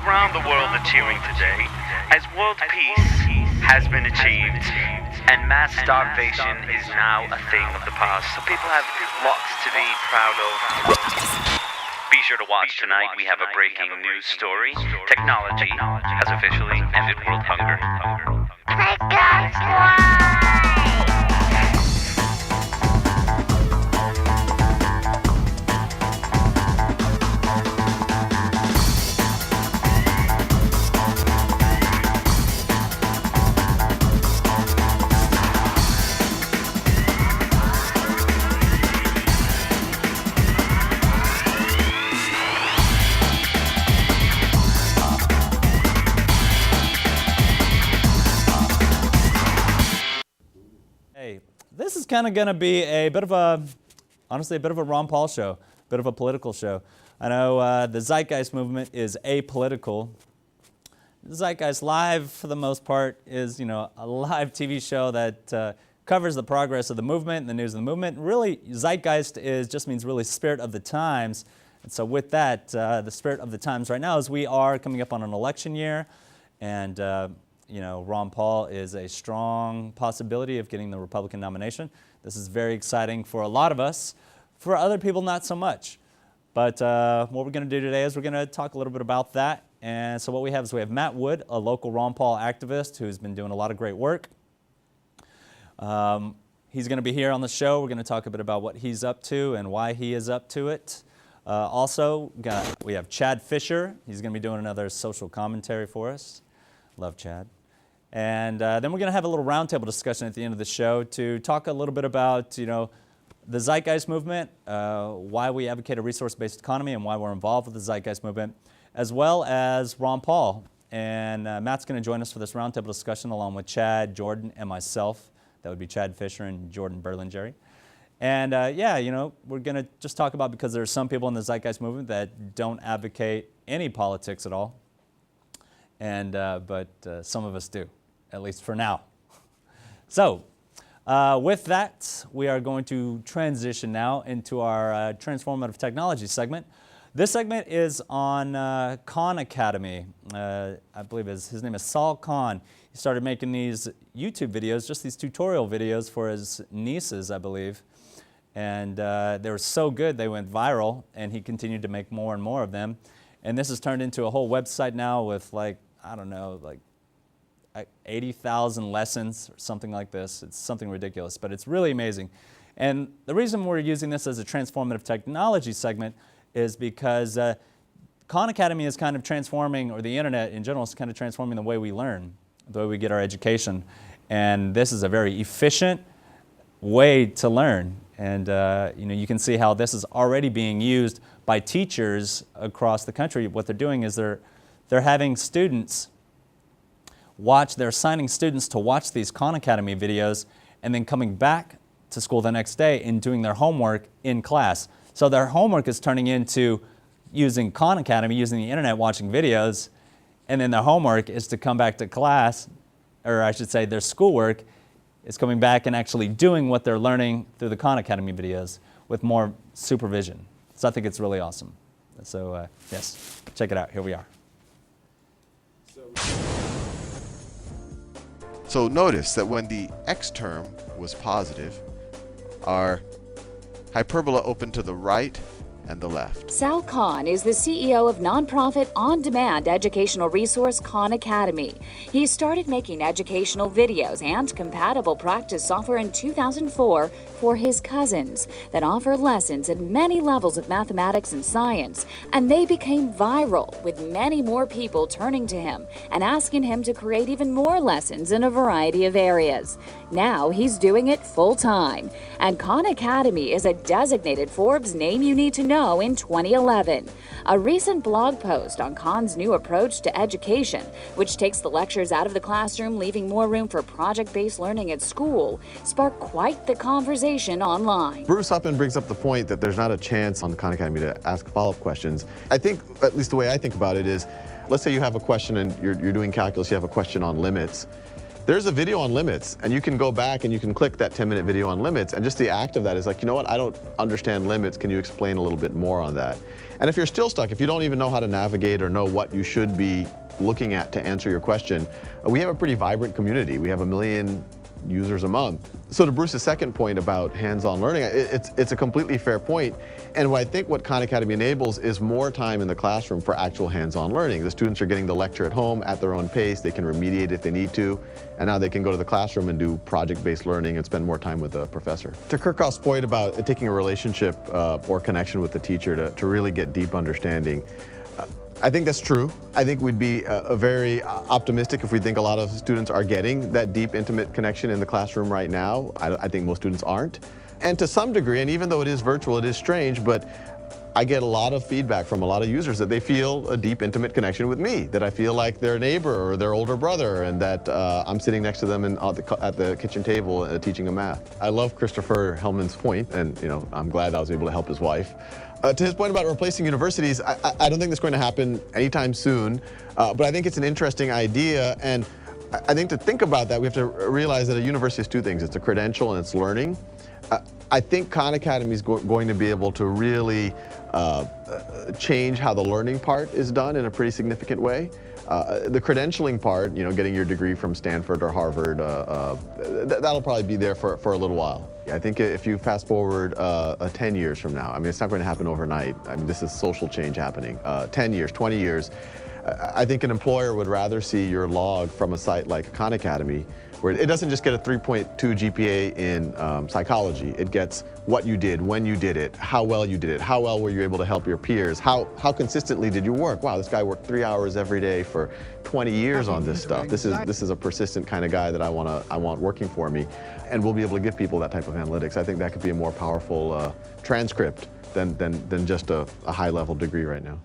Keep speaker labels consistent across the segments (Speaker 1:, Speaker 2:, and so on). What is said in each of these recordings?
Speaker 1: around the world are cheering today as world peace has been achieved and mass starvation is now a thing of the past. So people have lots to be proud of. Be sure to watch tonight. We have a breaking news story. Technology has officially ended world hunger.
Speaker 2: This is kind of going to be a bit of a, honestly, a bit of a Ron Paul show, a bit of a political show. I know the Zeitgeist movement is apolitical. The Zeitgeist Live, for the most part, is, a live TV show that covers the progress of the movement and the news of the movement. Really, Zeitgeist just means really spirit of the times. And so with that, the spirit of the times right now is we are coming up on an election year, and Ron Paul is a strong possibility of getting the Republican nomination. This is very exciting for a lot of us. For other people, not so much. But what we're going to do today is we're going to talk a little bit about that. And so what we have is we have Matt Wood, a local Ron Paul activist who's been doing a lot of great work. He's going to be here on the show. We're going to talk a bit about what he's up to and why he is up to it. Also, we have Chad Fisher. He's going to be doing another social commentary for us. Love Chad. And then we're going to have a little roundtable discussion at the end of the show to talk a little bit about, the Zeitgeist movement, why we advocate a resource-based economy and why we're involved with the Zeitgeist movement, as well as Ron Paul. And Matt's going to join us for this roundtable discussion along with Chad, Jordan, and myself. That would be Chad Fisher and Jordan Berlingeri. And we're going to just talk about, because there are some people in the Zeitgeist movement that don't advocate any politics at all. And but some of us do, at least for now. So with that, we are going to transition now into our transformative technology segment. This segment is on Khan Academy. I believe his name is Saul Khan. He started making these YouTube videos, just these tutorial videos for his nieces, I believe. And they were so good, they went viral, and he continued to make more and more of them. And this has turned into a whole website now with 80,000 lessons or something like this. It's something ridiculous, but it's really amazing. And the reason we're using this as a transformative technology segment is because Khan Academy is kind of transforming, or the internet in general is kind of transforming the way we learn, the way we get our education. And this is a very efficient way to learn. And you can see how this is already being used by teachers across the country. What they're doing is they're having students they're assigning students to watch these Khan Academy videos and then coming back to school the next day and doing their homework in class. So their homework is turning into using Khan Academy, using the internet, watching videos, and then their homework is to come back to class, or I should say their schoolwork is coming back and actually doing what they're learning through the Khan Academy videos with more supervision. So I think it's really awesome. So yes, check it out. Here we are.
Speaker 3: So notice that when the x term was positive, our hyperbola opened to the right and the left.
Speaker 4: Sal Khan is the CEO of nonprofit on-demand educational resource Khan Academy. He started making educational videos and compatible practice software in 2004 for his cousins that offer lessons at many levels of mathematics and science, and they became viral, with many more people turning to him and asking him to create even more lessons in a variety of areas. Now he's doing it full-time, and Khan Academy is a designated Forbes Name You Need to Know in 2011. A recent blog post on Khan's new approach to education, which takes the lectures out of the classroom, leaving more room for project-based learning at school, sparked quite the conversation online.
Speaker 5: Bruce Uppman brings up the point that there's not a chance on the Khan Academy to ask follow-up questions. I think, at least the way I think about it is, let's say you have a question and you're doing calculus, you have a question on limits. there's a video on limits, and you can go back and you can click that 10-minute video on limits, and just the act of that is like, you know what, I don't understand limits, can you explain a little bit more on that? And if you're still stuck, if you don't even know how to navigate or know what you should be looking at to answer your question, we have a pretty vibrant community. We have 1 million users a month. So to Bruce's second point about hands-on learning, it's a completely fair point. And what Khan Academy enables is more time in the classroom for actual hands-on learning. The students are getting the lecture at home at their own pace. They can remediate if they need to. And now they can go to the classroom and do project-based learning and spend more time with the professor. To Kirchhoff's point about taking a relationship or connection with the teacher to really get deep understanding, I think that's true. I think we'd be very optimistic if we think a lot of students are getting that deep, intimate connection in the classroom right now. I think most students aren't. And to some degree, and even though it is virtual, it is strange, but I get a lot of feedback from a lot of users that they feel a deep, intimate connection with me, that I feel like their neighbor or their older brother, and that I'm sitting next to them at the kitchen table teaching them math. I love Christopher Hellman's point, and I'm glad I was able to help his wife. To his point about replacing universities, I don't think that's going to happen anytime soon, but I think it's an interesting idea, and I think to think about that, we have to realize that a university is two things. It's a credential and it's learning. I think Khan Academy is going to be able to really change how the learning part is done in a pretty significant way. The credentialing part, getting your degree from Stanford or Harvard, that'll probably be there for a little while. I think if you fast forward 10 years from now, it's not going to happen overnight. This is social change happening. 10 years, 20 years, I think an employer would rather see your log from a site like Khan Academy, where it doesn't just get a 3.2 GPA in psychology. It gets what you did, when you did it, how well you did it, how well were you able to help your peers, how consistently did you work? Wow, this guy worked 3 hours every day for 20 years on this stuff. This is a persistent kind of guy that I want working for me, and we'll be able to give people that type of analytics. I think that could be a more powerful transcript than just a high-level degree right now.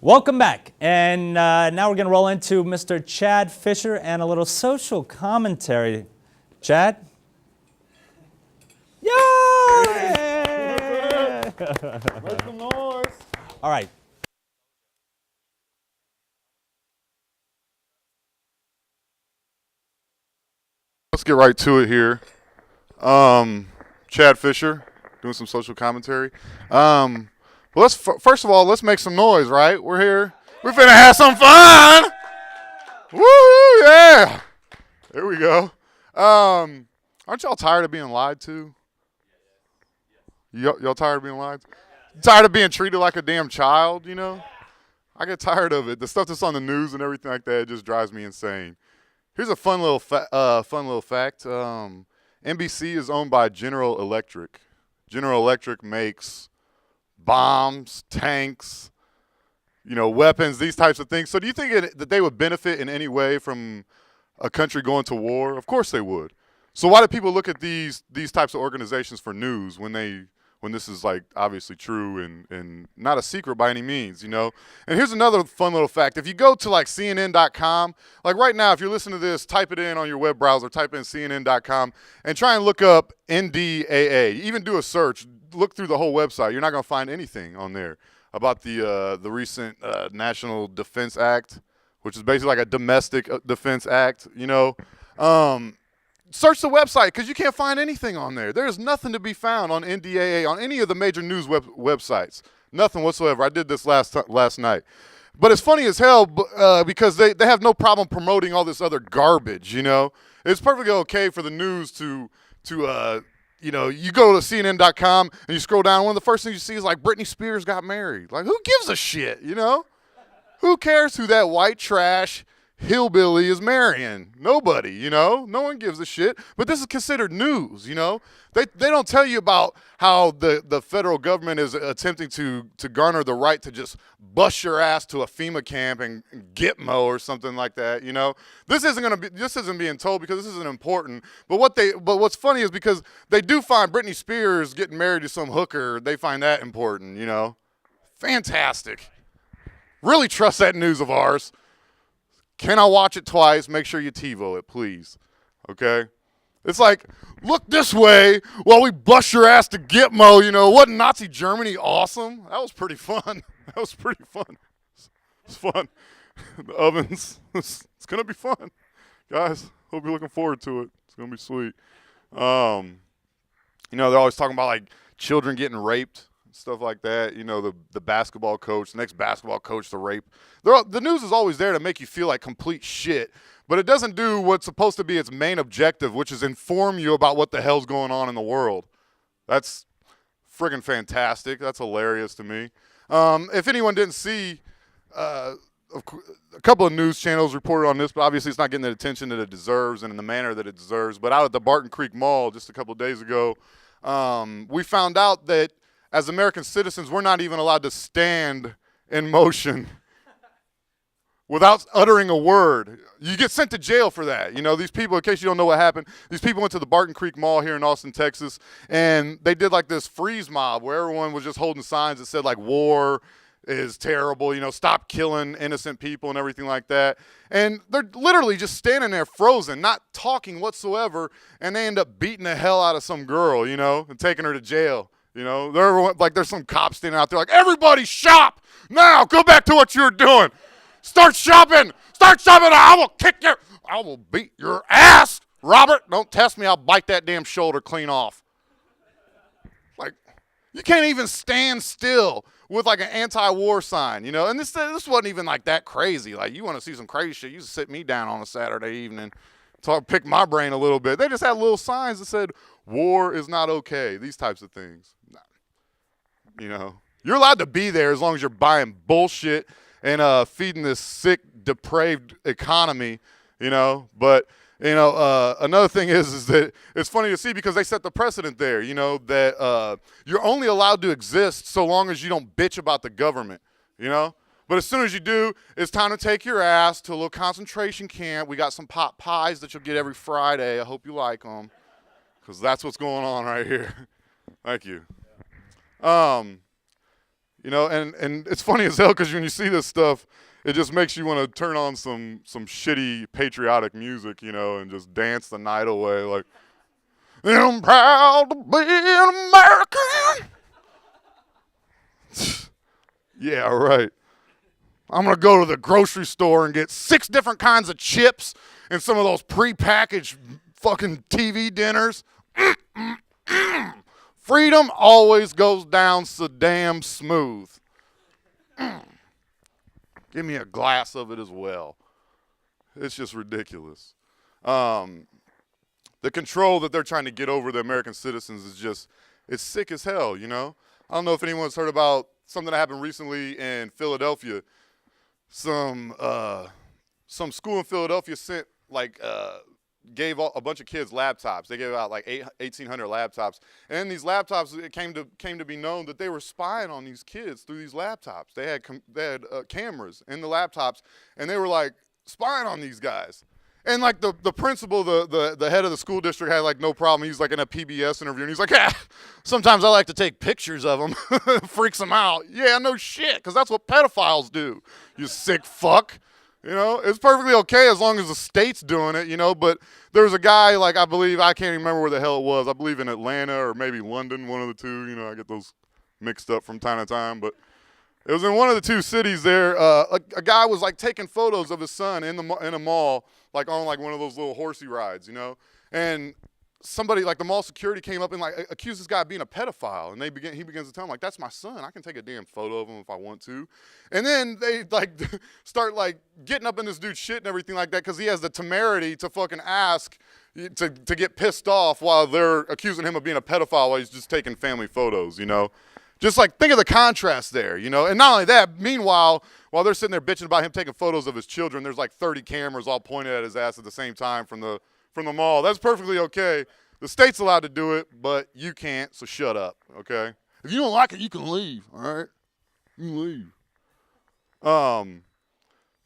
Speaker 2: Welcome back, and now we're going to roll into Mr. Chad Fisher and a little social commentary. Chad? Yeah!
Speaker 6: Make some noise.
Speaker 2: All right.
Speaker 6: Let's get right to it here. Chad Fisher, doing some social commentary. Well, first of all, let's make some noise, right? We're here. We're finna have some fun. Woo, yeah. There we go. Aren't y'all tired of being lied to? Y'all tired of being lied to? Tired of being treated like a damn child, I get tired of it. The stuff that's on the news and everything like that just drives me insane. Here's a fun little fact. NBC is owned by General Electric. General Electric makes bombs, tanks, weapons, these types of things. So do you think that they would benefit in any way from a country going to war? Of course they would. So why do people look at these types of organizations for news when this is like obviously true and not a secret by any means, And here's another fun little fact. If you go to like CNN.com, like right now, if you're listening to this, type it in on your web browser, type in CNN.com and try and look up NDAA. Even do a search, look through the whole website. You're not going to find anything on there about the recent National Defense Act, which is basically like a domestic defense act, Search the website because you can't find anything on there. There's nothing to be found on NDAA, on any of the major news websites. Nothing whatsoever. I did this last night. But it's funny as hell because they have no problem promoting all this other garbage, It's perfectly okay for the news to you go to CNN.com and you scroll down, one of the first things you see is like Britney Spears got married. Like, who gives a shit, Who cares who that white trash hillbilly is marrying? Nobody, no one gives a shit. But this is considered news, They don't tell you about how the federal government is attempting to garner the right to just bust your ass to a FEMA camp and Gitmo or something like that, This isn't being told because this isn't important. But what's funny is because they do find Britney Spears getting married to some hooker, they find that important, Fantastic. Really trust that news of ours. Can I watch it twice? Make sure you TiVo it, please. Okay? It's like, look this way while we bust your ass to Gitmo, Wasn't Nazi Germany awesome? That was pretty fun. It's fun. the ovens. It's gonna be fun, guys. Hope you're looking forward to it. It's gonna be sweet. You know, they're always talking about like children getting raped and stuff like that. You know, the basketball coach, the next basketball coach to rape. The news is always there to make you feel like complete shit, but it doesn't do what's supposed to be its main objective, which is inform you about what the hell's going on in the world. That's friggin' fantastic. That's hilarious to me. If anyone didn't see, a couple of news channels reported on this, but obviously it's not getting the attention that it deserves and in the manner that it deserves. But out at the Barton Creek Mall just a couple of days ago, we found out that as American citizens, we're not even allowed to stand in motion without uttering a word. You get sent to jail for that. You know, these people, in case you don't know what happened, these people went to the Barton Creek Mall here in Austin, Texas, and they did like this freeze mob where everyone was just holding signs that said like war is terrible, you know, stop killing innocent people and everything like that. And they're literally just standing there frozen, not talking whatsoever, and they end up beating the hell out of some girl, you know, and taking her to jail. You know, there's some cops standing out there like, everybody shop now, go back to what you were doing. Start shopping, or I will I will beat your ass. Robert, don't test me, I'll bite that damn shoulder clean off. Like, you can't even stand still with like an anti-war sign, you know? And this wasn't even like that crazy. Like, you want to see some crazy shit, you sit me down on a Saturday evening, pick my brain a little bit. They just had little signs that said, war is not okay, these types of things. You know, you're allowed to be there as long as you're buying bullshit and feeding this sick, depraved economy, you know? But, you know, another thing is that it's funny to see because they set the precedent there, you know, that you're only allowed to exist so long as you don't bitch about the government, you know? But as soon as you do, it's time to take your ass to a little concentration camp. We got some pot pies that you'll get every Friday. I hope you like them because that's what's going on right here. Thank you. You know, and it's funny as hell because when you see this stuff, it just makes you want to turn on some shitty patriotic music, you know, and just dance the night away like, I'm proud to be an American. Yeah, right. I'm going to go to the grocery store and get 6 different kinds of chips and some of those prepackaged fucking TV dinners. Freedom always goes down so damn smooth. Give me a glass of it as well. It's just ridiculous. The control that they're trying to get over the American citizens is just, it's sick as hell, you know? I don't know if anyone's heard about something that happened recently in Philadelphia. Some school in Philadelphia sent gave a bunch of kids laptops. They gave out like 1,800 laptops. And in these laptops, it came to be known that they were spying on these kids through these laptops. They had cameras in the laptops, and they were like spying on these guys. And like the principal, the head of the school district had like no problem. He's like in a PBS interview, and he's like, yeah, sometimes I like to take pictures of them. Freaks them out. Yeah, no shit, because that's what pedophiles do, you sick fuck. You know, it's perfectly okay as long as the state's doing it, you know, but there was a guy, like, I can't even remember where the hell it was. I believe in Atlanta or maybe London, one of the two. You know, I get those mixed up from time to time, but it was in one of the two cities there. A guy was, like, taking photos of his son in a mall, like, on, like, one of those little horsey rides, you know, and somebody, like the mall security came up and like accused this guy of being a pedophile, and he begins to tell him like, that's my son, I can take a damn photo of him if I want to. And then they like start like getting up in this dude's shit and everything like that because he has the temerity to fucking ask to get pissed off while they're accusing him of being a pedophile while he's just taking family photos, you know. Just like think of the contrast there, you know. And not only that, meanwhile, while they're sitting there bitching about him taking photos of his children, there's like 30 cameras all pointed at his ass at the same time from the mall. That's perfectly okay. The state's allowed to do it, but you can't, so shut up, okay? If you don't like it, you can leave, all right? You can leave.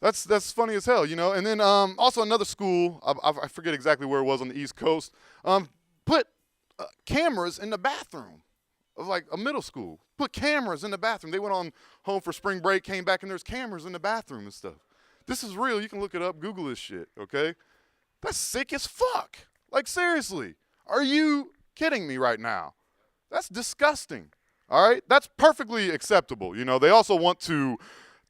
Speaker 6: That's funny as hell, you know? And then also another school, I forget exactly where it was on the East Coast, put cameras in the bathroom of like a middle school. Put cameras in the bathroom. They went on home for spring break, came back, and there's cameras in the bathroom and stuff. This is real. You can look it up, Google this shit, okay? That's sick as fuck. Like, seriously. Are you kidding me right now? That's disgusting. All right? That's perfectly acceptable. You know, they also want to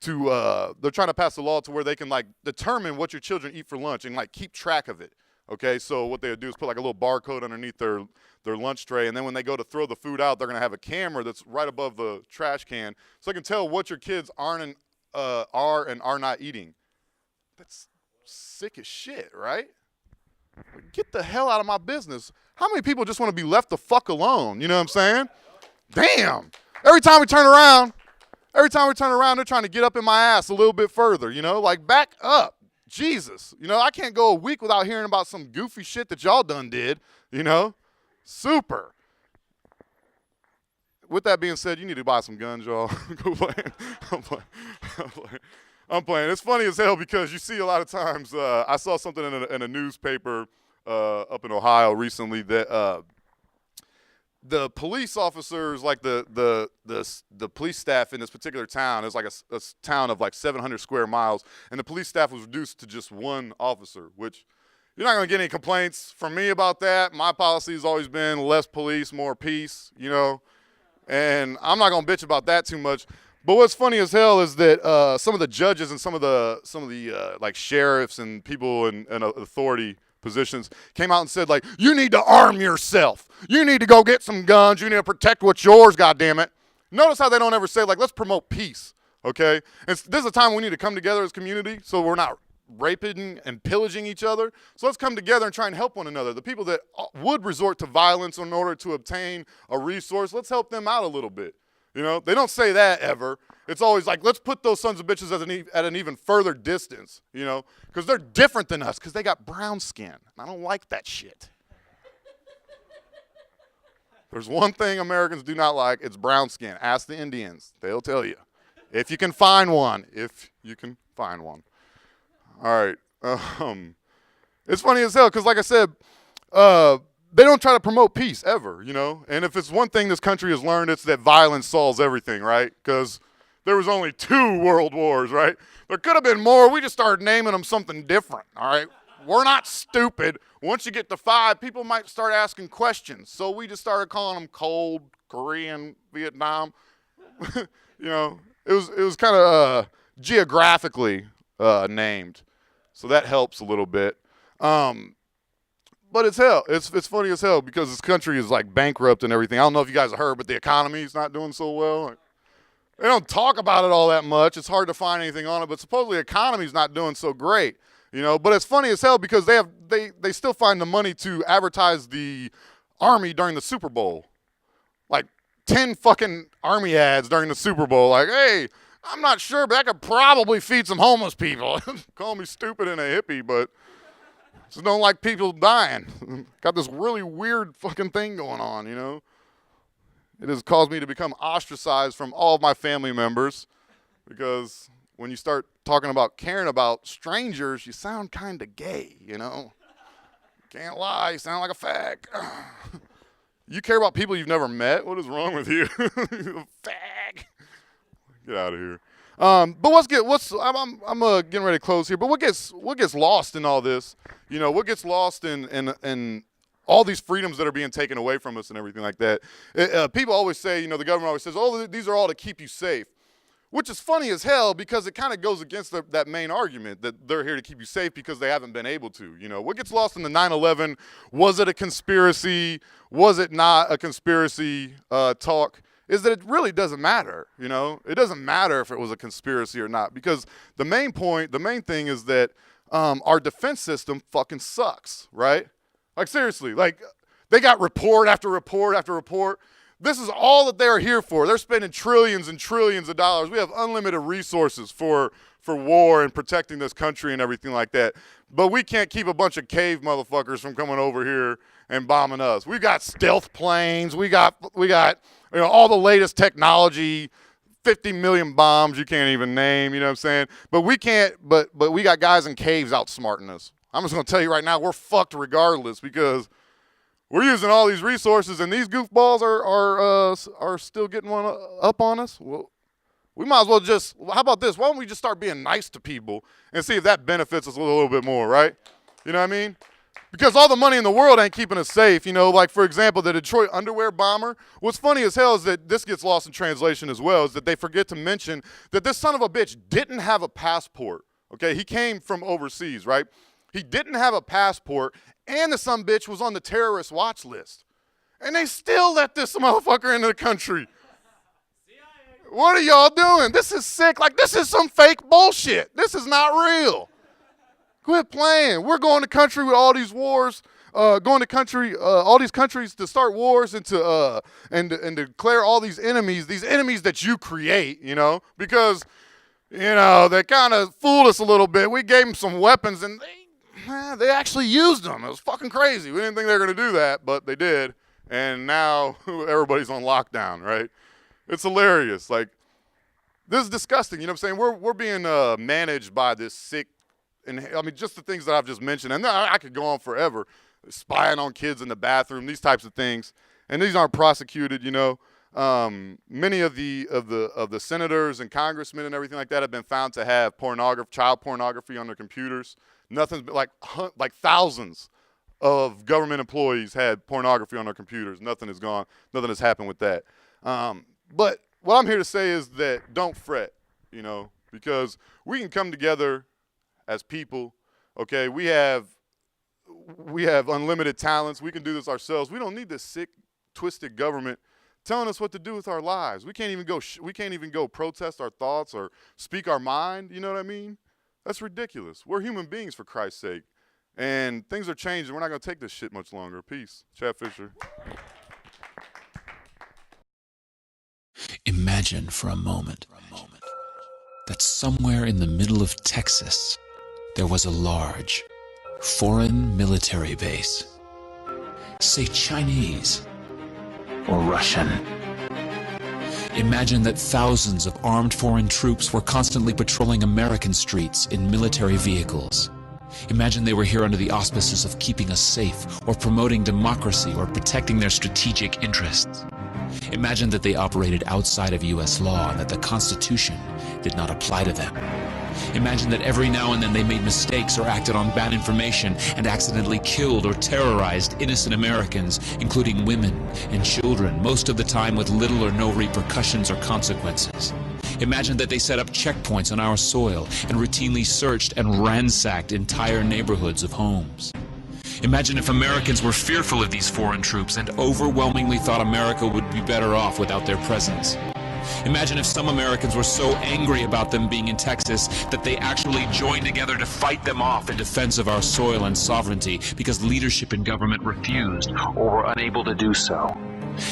Speaker 6: they're trying to pass a law to where they can like determine what your children eat for lunch and like keep track of it. Okay, so what they would do is put like a little barcode underneath their lunch tray, and then when they go to throw the food out, they're gonna have a camera that's right above the trash can, so they can tell what your kids are and are not eating. That's sick as shit, right? Get the hell out of my business. How many people just want to be left the fuck alone? You know what I'm saying? Damn. Every time we turn around, they're trying to get up in my ass a little bit further, you know? Like, back up. Jesus. You know, I can't go a week without hearing about some goofy shit that y'all done did, you know? Super. With that being said, you need to buy some guns, y'all. Go playing. I'm playing. It's funny as hell because you see a lot of times, I saw something in a newspaper up in Ohio recently that the police officers, like the police staff in this particular town, is like a town of like 700 square miles, and the police staff was reduced to just one officer, which you're not going to get any complaints from me about that. My policy has always been less police, more peace, you know, and I'm not going to bitch about that too much. But what's funny as hell is that some of the judges and some of the like sheriffs and people in authority positions came out and said, like, you need to arm yourself. You need to go get some guns. You need to protect what's yours, goddammit. Notice how they don't ever say, like, let's promote peace, okay? And this is a time we need to come together as a community so we're not raping and pillaging each other. So let's come together and try and help one another. The people that would resort to violence in order to obtain a resource, let's help them out a little bit. You know, they don't say that ever. It's always like, let's put those sons of bitches at an even further distance, you know, because they're different than us because they got brown skin. I don't like that shit. There's one thing Americans do not like, it's brown skin. Ask the Indians. They'll tell you. If you can find one. If you can find one. All right. It's funny as hell because, like I said, they don't try to promote peace ever, you know? And if it's one thing this country has learned, it's that violence solves everything, right? Because there was only 2 world wars, right? There could have been more. We just started naming them something different, all right? We're not stupid. Once you get to 5, people might start asking questions. So we just started calling them Cold, Korean, Vietnam. You know, it was kind of geographically named. So that helps a little bit. But it's hell. It's funny as hell because this country is like bankrupt and everything. I don't know if you guys have heard, but the economy is not doing so well. Like, they don't talk about it all that much. It's hard to find anything on it, but supposedly the economy's not doing so great, you know. But it's funny as hell because they still find the money to advertise the Army during the Super Bowl. Like 10 fucking Army ads during the Super Bowl. Like, hey, I'm not sure, but I could probably feed some homeless people. Call me stupid and a hippie, but just don't like people dying. Got this really weird fucking thing going on, you know. It has caused me to become ostracized from all of my family members because when you start talking about caring about strangers, you sound kind of gay, you know. Can't lie, you sound like a fag. You care about people you've never met? What is wrong with you? Fag. Get out of here. But I'm getting ready to close here. But what gets lost in all this? You know, what gets lost in all these freedoms that are being taken away from us and everything like that? People always say, you know, the government always says, oh, these are all to keep you safe, which is funny as hell because it kind of goes against that main argument that they're here to keep you safe because they haven't been able to. You know, what gets lost in the 9/11? Was it a conspiracy? Was it not a conspiracy talk? Is that it really doesn't matter, you know? It doesn't matter if it was a conspiracy or not because the main thing is that our defense system fucking sucks, right? Like, seriously, like, they got report after report after report. This is all that they're here for. They're spending trillions and trillions of dollars. We have unlimited resources for war and protecting this country and everything like that. But we can't keep a bunch of cave motherfuckers from coming over here and bombing us. We got stealth planes. We got you know, all the latest technology, 50 million bombs you can't even name, you know what I'm saying? But we can't, but we got guys in caves outsmarting us. I'm just going to tell you right now, we're fucked regardless because we're using all these resources and these goofballs are still getting one up on us. Well, we might as well just, how about this? Why don't we just start being nice to people and see if that benefits us a little bit more, right? You know what I mean? Because all the money in the world ain't keeping us safe. You know, like, for example, the Detroit underwear bomber. What's funny as hell is that this gets lost in translation as well, is that they forget to mention that this son of a bitch didn't have a passport. Okay, he came from overseas, right? He didn't have a passport, and the son of a bitch was on the terrorist watch list. And they still let this motherfucker into the country. What are y'all doing? This is sick. Like, this is some fake bullshit. This is not real. Quit playing. We're going to country with all these wars, all these countries to start wars and to declare all these enemies that you create, you know, because, you know, they kind of fooled us a little bit. We gave them some weapons and they actually used them. It was fucking crazy. We didn't think they were going to do that, but they did. And now everybody's on lockdown, right? It's hilarious. Like, this is disgusting. You know what I'm saying? We're being managed by this sick. And I mean, just the things that I've just mentioned, and I could go on forever, spying on kids in the bathroom, these types of things, and these aren't prosecuted. You know, many of the senators and congressmen and everything like that have been found to have child pornography on their computers. Nothing's been like thousands of government employees had pornography on their computers. Nothing has happened with that. But what I'm here to say is that don't fret, you know, because we can come together as people. Okay, we have unlimited talents. We can do this ourselves. We don't need this sick, twisted government telling us what to do with our lives. We can't even go protest our thoughts or speak our mind. You know what I mean? That's ridiculous. We're human beings, for Christ's sake. And things are changing. We're not going to take this shit much longer. Peace. Chad Fisher.
Speaker 7: Imagine for a moment that somewhere in the middle of Texas there was a large foreign military base, say Chinese or Russian. Imagine that thousands of armed foreign troops were constantly patrolling American streets in military vehicles. Imagine they were here under the auspices of keeping us safe, or promoting democracy, or protecting their strategic interests. Imagine that they operated outside of U.S. law and that the Constitution did not apply to them. Imagine that every now and then they made mistakes or acted on bad information and accidentally killed or terrorized innocent Americans, including women and children, most of the time with little or no repercussions or consequences. Imagine that they set up checkpoints on our soil and routinely searched and ransacked entire neighborhoods of homes. Imagine if Americans were fearful of these foreign troops and overwhelmingly thought America would be better off without their presence. Imagine if some Americans were so angry about them being in Texas that they actually joined together to fight them off in defense of our soil and sovereignty because leadership in government refused or were unable to do so.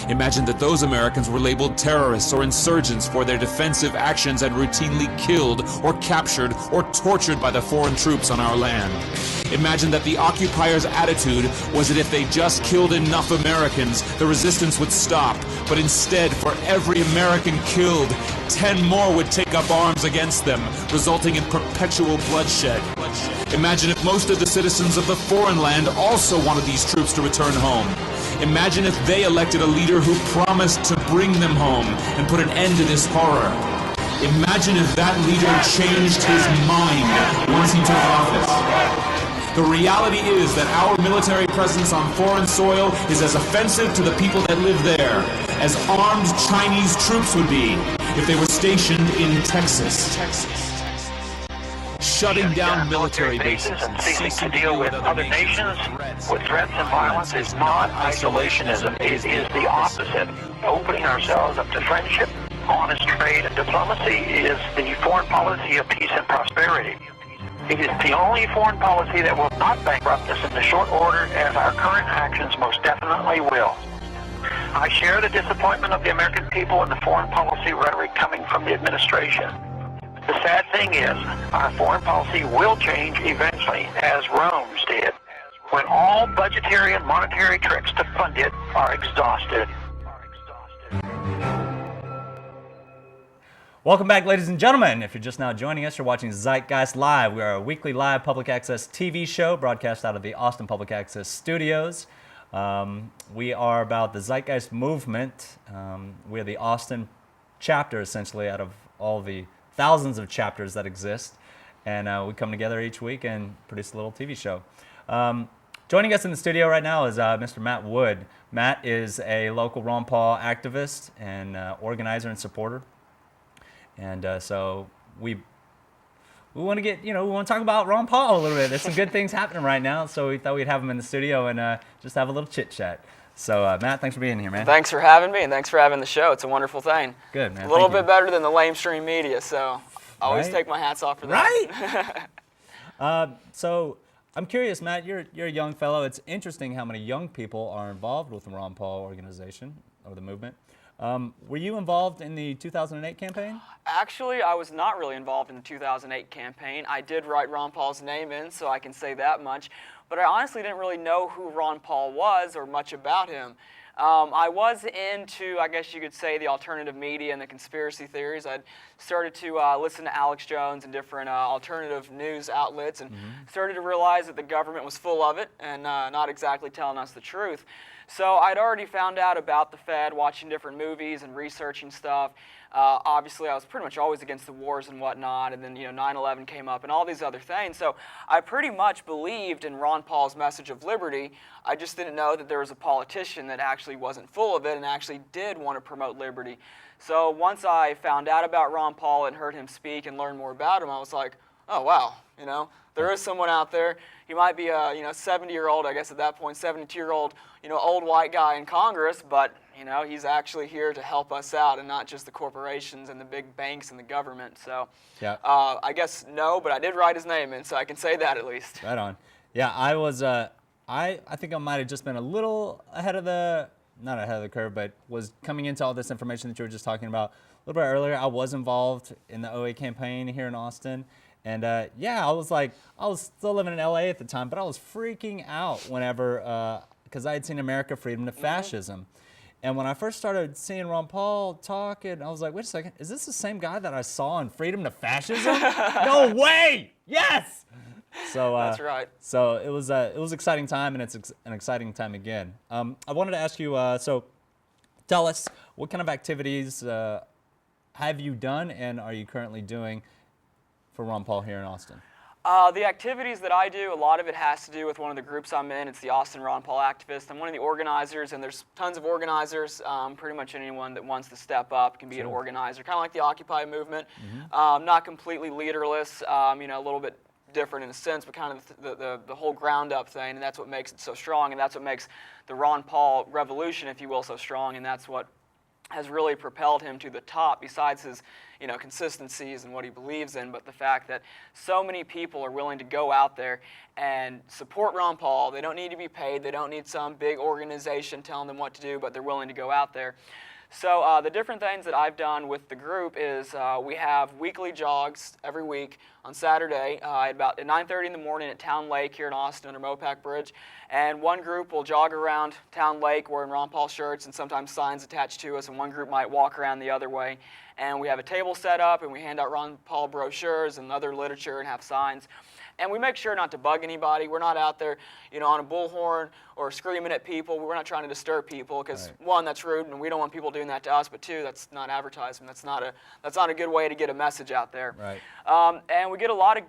Speaker 7: Imagine that those Americans were labeled terrorists or insurgents for their defensive actions and routinely killed or captured or tortured by the foreign troops on our land. Imagine that the occupiers' attitude was that if they just killed enough Americans, the resistance would stop. But instead, for every American killed, 10 more would take up arms against them, resulting in perpetual bloodshed. Imagine if most of the citizens of the foreign land also wanted these troops to return home. Imagine if they elected a leader who promised to bring them home and put an end to this horror. Imagine if that leader changed his mind once he took office. The reality is that our military presence on foreign soil is as offensive to the people that live there as armed Chinese troops would be if they were stationed in Texas. Shutting down military bases and ceasing to deal with other nations with threats and violence is not isolationism. It is the opposite. Opening ourselves up to friendship, honest trade, and diplomacy is the foreign policy of peace and prosperity. It is the only foreign policy that will not bankrupt us in the short order, as our current actions most definitely will. I share the disappointment of the American people in the foreign policy rhetoric coming from the administration. The sad thing is, our foreign policy will change eventually, as Rome's did, when all budgetary and monetary tricks to fund it are exhausted.
Speaker 2: Welcome back, ladies and gentlemen. If you're just now joining us, you're watching Zeitgeist Live. We are a weekly live public access TV show broadcast out of the Austin Public Access Studios. We are about the Zeitgeist movement. We're the Austin chapter, essentially, out of all the thousands of chapters that exist. And we come together each week and produce a little TV show. Joining us in the studio right now is Mr. Matt Wood. Matt is a local Ron Paul activist and organizer and supporter. And so we want to we want to talk about Ron Paul a little bit. There's some good things happening right now, so we thought we'd have him in the studio and just have a little chit chat. So Matt, thanks for being here, man.
Speaker 8: Thanks for having me, and thanks for having the show. It's a wonderful thing.
Speaker 2: Good, man.
Speaker 8: A little bit better than the lamestream media, so I always
Speaker 2: Right?
Speaker 8: take my hats off for that.
Speaker 2: Right. So I'm curious, Matt. You're a young fellow. It's interesting how many young people are involved with the Ron Paul organization or the movement. Were you involved in the 2008 campaign?
Speaker 8: Actually, I was not really involved in the 2008 campaign. I did write Ron Paul's name in, so I can say that much. But I honestly didn't really know who Ron Paul was or much about him. I was into, I guess you could say, the alternative media and the conspiracy theories. I'd started to listen to Alex Jones and different alternative news outlets and started to realize that the government was full of it and not exactly telling us the truth. So I'd already found out about the Fed, watching different movies and researching stuff. Obviously, I was pretty much always against the wars and whatnot, and then 9/11 came up and all these other things. So I pretty much believed in Ron Paul's message of liberty. I just didn't know that there was a politician that actually wasn't full of it and actually did want to promote liberty. So once I found out about Ron Paul and heard him speak and learned more about him, I was like, oh wow, there is someone out there. He might be a 70-year-old, I guess at that point, 72-year-old, old white guy in Congress, but he's actually here to help us out and not just the corporations and the big banks and the government. So
Speaker 2: Yeah.
Speaker 8: I guess no, but I did write his name in, so I can say that at least.
Speaker 2: Right on. Yeah, I was. I think I might have just been a little ahead of not ahead of the curve, but was coming into all this information that you were just talking about a little bit earlier. I was involved in the 08 campaign here in Austin. And I was still living in LA at the time, but I was freaking out whenever, because I had seen America Freedom to Fascism. And when I first started seeing Ron Paul talk, I was like, wait a second, is this the same guy that I saw in Freedom to Fascism? No way! Yes! So
Speaker 8: That's right.
Speaker 2: So it was an exciting time, and it's an exciting time again. I wanted to ask you, so tell us, what kind of activities have you done and are you currently doing for Ron Paul here in Austin?
Speaker 8: The activities that I do, a lot of it has to do with one of the groups I'm in. It's the Austin Ron Paul Activists. I'm one of the organizers, and there's tons of organizers. Pretty much anyone that wants to step up can be an organizer, kind of like the Occupy movement. Not completely leaderless, a little bit different in a sense, but kind of the whole ground up thing, and that's what makes it so strong, and that's what makes the Ron Paul revolution, if you will, so strong, and that's what has really propelled him to the top, besides his consistencies and what he believes in, but the fact that so many people are willing to go out there and support Ron Paul. They don't need to be paid. They don't need some big organization telling them what to do, but they're willing to go out there. So the different things that I've done with the group is we have weekly jogs every week on Saturday about at 9:30 in the morning at Town Lake here in Austin under Mopac Bridge. And one group will jog around Town Lake wearing Ron Paul shirts and sometimes signs attached to us, and one group might walk around the other way. And we have a table set up, and we hand out Ron Paul brochures and other literature and have signs. And we make sure not to bug anybody. We're not out there, on a bullhorn or screaming at people. We're not trying to disturb people because, one, that's rude, and we don't want people doing that to us. But two, that's not advertisement. That's not a good way to get a message out there.
Speaker 2: Right.
Speaker 8: And we get a lot of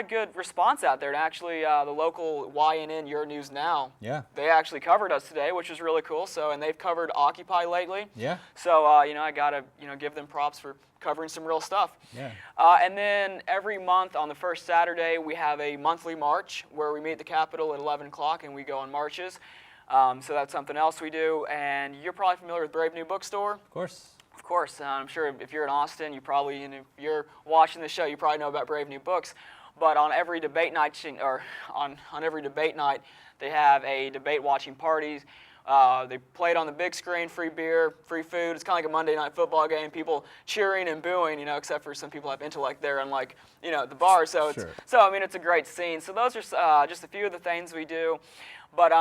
Speaker 8: good response out there. And actually, the local YNN Your News Now.
Speaker 2: Yeah.
Speaker 8: They actually covered us today, which is really cool. So, and they've covered Occupy lately.
Speaker 2: Yeah.
Speaker 8: So, I gotta give them props for covering some real stuff.
Speaker 2: Yeah.
Speaker 8: And then every month on the first Saturday, we have a monthly march where we meet at the Capitol at 11 o'clock and we go on marches. So that's something else we do. And you're probably familiar with Brave New Bookstore?
Speaker 2: Of course.
Speaker 8: Of course. I'm sure if you're in Austin, you probably, if you're watching the show, you probably know about Brave New Books. But on every debate night, on every debate night, they have a debate watching party. They play it on the big screen, free beer, free food. It's kind of like a Monday night football game, people cheering and booing, except for some people have intellect there, unlike, the bar. So,
Speaker 2: Sure.
Speaker 8: It's a great scene. So those are just a few of the things we do. But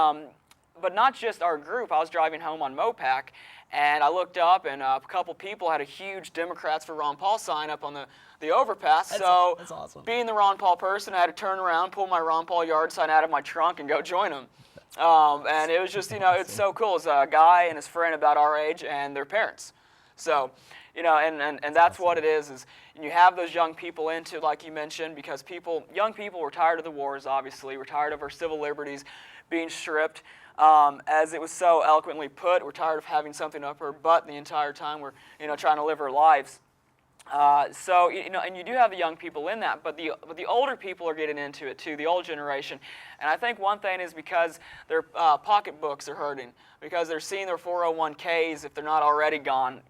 Speaker 8: not just our group. I was driving home on Mopac, and I looked up, and a couple people had a huge Democrats for Ron Paul sign up on the overpass.
Speaker 2: That's awesome.
Speaker 8: Being the Ron Paul person, I had to turn around, pull my Ron Paul yard sign out of my trunk, and go join them. And it was just, it's so cool. It's a guy and his friend about our age and their parents. So, you know, and that's what it is you have those young people into, like you mentioned, because young people were tired of the wars, obviously. We're tired of our civil liberties being stripped. As it was so eloquently put, we're tired of having something up our butt the entire time we're, you know, trying to live our lives. So, you know, and you do have the young people in that, but the older people are getting into it too, the old generation. And I think one thing is because their pocketbooks are hurting, because they're seeing their 401ks, if they're not already going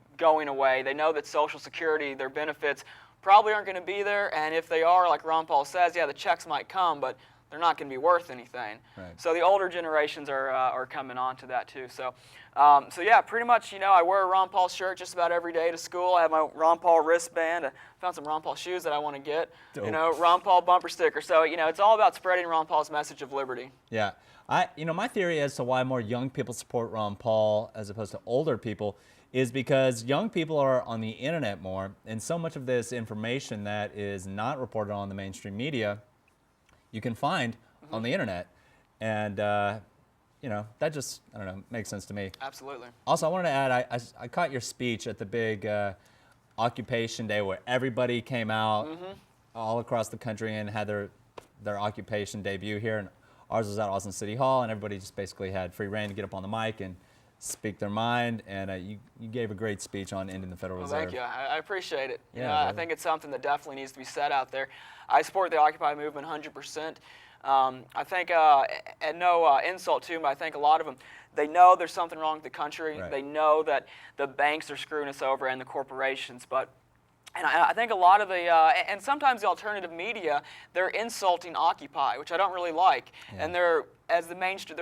Speaker 8: away. They know that Social Security, their benefits, probably aren't going to be there, and if they are, like Ron Paul says, yeah, the checks might come, but they're not going to be worth anything.
Speaker 2: Right.
Speaker 8: So the older generations are coming on to that too. So, so yeah, pretty much, you know, I wear a Ron Paul shirt just about every day to school. I have my Ron Paul wristband. I found some Ron Paul shoes that I want to get.
Speaker 2: Dope.
Speaker 8: You know, Ron Paul bumper sticker. So, you know, it's all about spreading Ron Paul's message of liberty.
Speaker 2: Yeah. You know, my theory as to why more young people support Ron Paul as opposed to older people is because young people are on the internet more, and so much of this information that is not reported on the mainstream media, you can find on the internet. And, you know, that just, I don't know, makes sense to me.
Speaker 8: Absolutely.
Speaker 2: Also, I wanted to add, I caught your speech at the big Occupation Day where everybody came out all across the country and had their occupation debut here. And ours was at Austin City Hall, and everybody just basically had free reign to get up on the mic and speak their mind. And you gave a great speech on ending the Federal Reserve.
Speaker 8: Thank you. I appreciate it.
Speaker 2: Yeah,
Speaker 8: You know, I think it's something that definitely needs to be said out there. I support the Occupy movement 100%. I think, and no insult to them, I think a lot of them, they know there's something wrong with the country.
Speaker 2: Right.
Speaker 8: They know that the banks are screwing us over and the corporations. And I think a lot of the, and sometimes the alternative media, they're insulting Occupy, which I don't really like.
Speaker 2: Yeah.
Speaker 8: And they're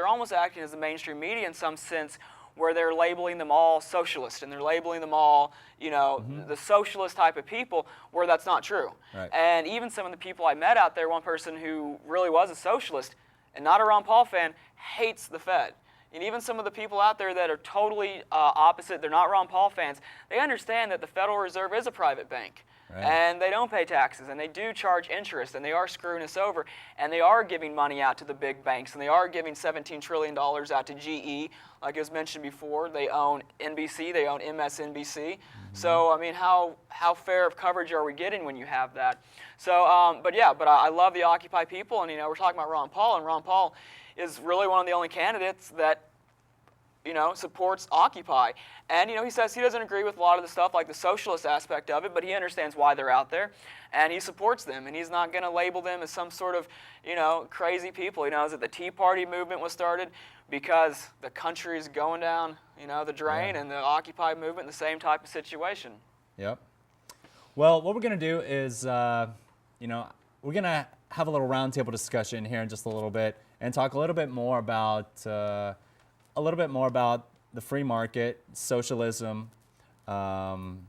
Speaker 8: almost acting as the mainstream media in some sense, where they're labeling them all socialist, and they're labeling them all, you know, the socialist type of people, where that's not true.
Speaker 2: Right.
Speaker 8: And even some of the people I met out there, one person who really was a socialist and not a Ron Paul fan, hates the Fed. And even some of the people out there that are totally opposite, they're not Ron Paul fans, they understand that the Federal Reserve is a private bank.
Speaker 2: Right.
Speaker 8: And they don't pay taxes, and they do charge interest, and they are screwing us over, and they are giving money out to the big banks, and they are giving $17 trillion out to GE, like it was mentioned before. They own NBC, they own MSNBC. So, I mean, how fair of coverage are we getting when you have that? So, but I love the Occupy people, and, you know, we're talking about Ron Paul, and Ron Paul is really one of the only candidates that, you know, supports Occupy. And, you know, he says he doesn't agree with a lot of the stuff, like the socialist aspect of it, but he understands why they're out there, and he supports them, and he's not going to label them as some sort of, you know, crazy people. He knows that the Tea Party movement was started because the country is going down, you know, the drain, and the Occupy movement, the same type of situation.
Speaker 2: Yep. Well, what we're going to do is, you know, we're going to have a little roundtable discussion here in just a little bit and talk a little bit more about the free market, socialism, some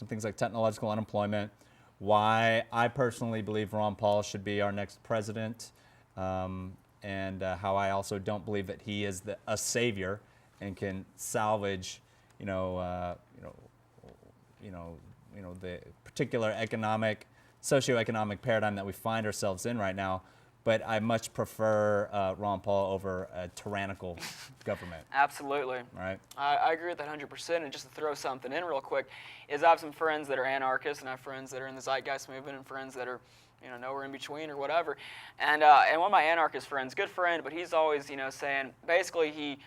Speaker 2: things like technological unemployment, why I personally believe Ron Paul should be our next president, and how I also don't believe that he is a savior and can salvage, the particular socioeconomic paradigm that we find ourselves in right now. But I much prefer Ron Paul over a tyrannical government.
Speaker 8: Absolutely.
Speaker 2: Right.
Speaker 8: I agree with that 100%. And just to throw something in real quick, is I have some friends that are anarchists, and I have friends that are in the Zeitgeist movement, and friends that are, you know, nowhere in between or whatever. And one of my anarchist friends, good friend, but he's always, you know, saying basically he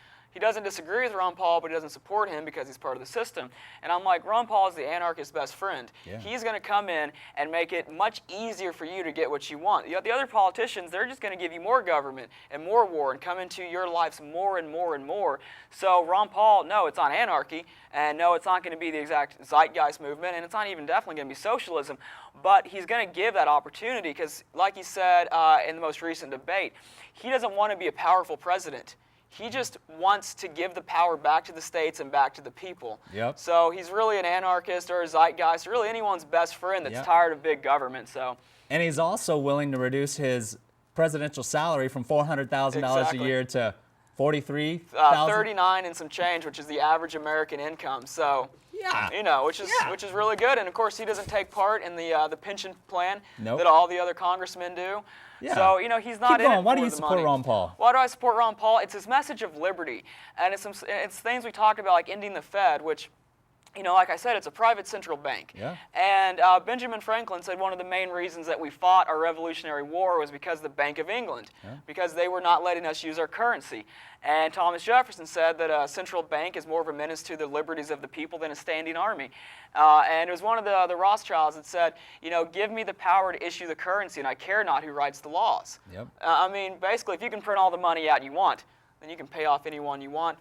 Speaker 8: doesn't disagree with Ron Paul, but he doesn't support him because he's part of the system. And I'm like, Ron Paul is the anarchist's best friend.
Speaker 2: Yeah.
Speaker 8: He's going to come in and make it much easier for you to get what you want. The other politicians, they're just going to give you more government and more war and come into your lives more and more and more. So Ron Paul, no, it's not anarchy, and no, it's not going to be the exact Zeitgeist movement, and it's not even definitely going to be socialism, but he's going to give that opportunity because, like he said in the most recent debate, he doesn't want to be a powerful president. He just wants to give the power back to the states and back to the people.
Speaker 2: Yep.
Speaker 8: So he's really an anarchist or a zeitgeist, or really anyone's best friend that's tired of big government. So.
Speaker 2: And he's also willing to reduce his presidential salary from $400,000 a year to $43,000.
Speaker 8: 39 and some change, which is the average American income. So.
Speaker 2: Yeah.
Speaker 8: You know, which is really good. And of course, he doesn't take part in the pension plan
Speaker 2: Nope.
Speaker 8: that all the other congressmen do.
Speaker 2: Yeah.
Speaker 8: So, you know, he's not
Speaker 2: Keep
Speaker 8: in
Speaker 2: going.
Speaker 8: it
Speaker 2: Why
Speaker 8: for
Speaker 2: do you
Speaker 8: the
Speaker 2: support
Speaker 8: money.
Speaker 2: Ron Paul?
Speaker 8: Why do I support Ron Paul? It's his message of liberty. And it's things we talked about, like ending the Fed, which you know, like I said, it's a private central bank.
Speaker 2: Yeah.
Speaker 8: And Benjamin Franklin said one of the main reasons that we fought our Revolutionary War was because of the Bank of England, because they were not letting us use our currency. And Thomas Jefferson said that a central bank is more of a menace to the liberties of the people than a standing army. And it was one of the Rothschilds that said, you know, give me the power to issue the currency, and I care not who writes the laws.
Speaker 2: Yep.
Speaker 8: I mean, basically, if you can print all the money out you want, then you can pay off anyone you want.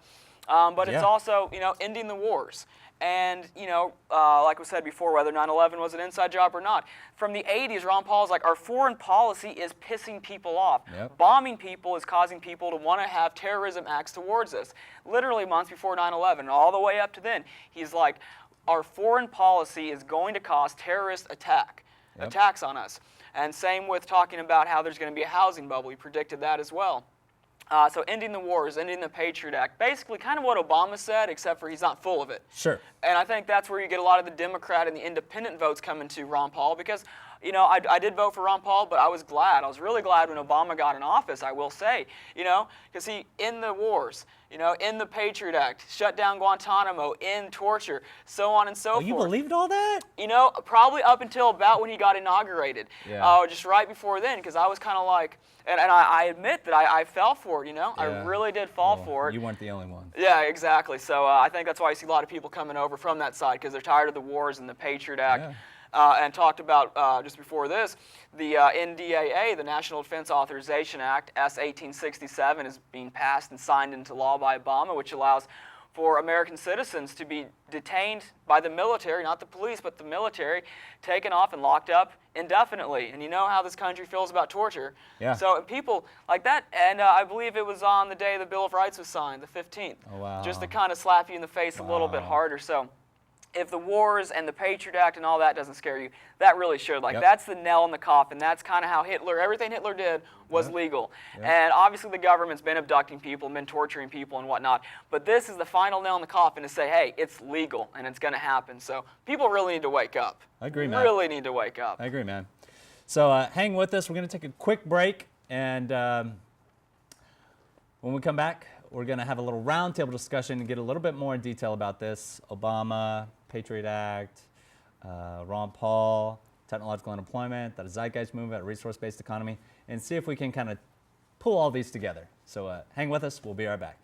Speaker 8: But it's also, you know, ending the wars. And, you know, like we said before, whether 9/11 was an inside job or not, from the 80s, Ron Paul's like, our foreign policy is pissing people off.
Speaker 2: Yep.
Speaker 8: Bombing people is causing people to want to have terrorism acts towards us. Literally months before 9/11, all the way up to then, he's like, our foreign policy is going to cause terrorist attacks on us. And same with talking about how there's going to be a housing bubble. He predicted that as well. So ending the wars, ending the Patriot Act, basically kind of what Obama said, except for he's not full of it.
Speaker 2: Sure.
Speaker 8: And I think that's where you get a lot of the Democrat and the independent votes coming to Ron Paul, because, you know, I did vote for Ron Paul, but I was glad. I was really glad when Obama got in office, I will say, you know, because he, in the wars, you know, in the Patriot Act, shut down Guantanamo, in torture, so on and so forth.
Speaker 2: You believed all that?
Speaker 8: You know, probably up until about when he got inaugurated.
Speaker 2: Yeah.
Speaker 8: Just right before then, because I was kind of like, and I admit that I fell for it, you know?
Speaker 2: Yeah.
Speaker 8: I really did fall for it.
Speaker 2: You weren't the only one.
Speaker 8: Yeah, exactly. So I think that's why you see a lot of people coming over from that side, because they're tired of the wars and the Patriot Act. And talked about, just before this, the NDAA, the National Defense Authorization Act, S. 1867, is being passed and signed into law by Obama, which allows for American citizens to be detained by the military, not the police, but the military, taken off and locked up indefinitely. And you know how this country feels about torture.
Speaker 2: Yeah.
Speaker 8: So people like that, and I believe it was on the day the Bill of Rights was signed, the 15th.
Speaker 2: Oh, wow.
Speaker 8: Just to kind of slap you in the face a little bit harder. So if the wars and the Patriot Act and all that doesn't scare you, that really should. Like, that's the nail in the coffin. That's kind of how everything Hitler did was legal. And obviously the government's been abducting people, been torturing people and whatnot. But this is the final nail in the coffin to say, hey, it's legal and it's going to happen. So people really need to wake up.
Speaker 2: I agree, man.
Speaker 8: Really need to wake up.
Speaker 2: I agree, man. So hang with us. We're going to take a quick break. And when we come back, we're going to have a little roundtable discussion and get a little bit more in detail about this. Obama, Patriot Act, Ron Paul, technological unemployment, the Zeitgeist movement, a resource-based economy, and see if we can kind of pull all these together. So hang with us. We'll be right back.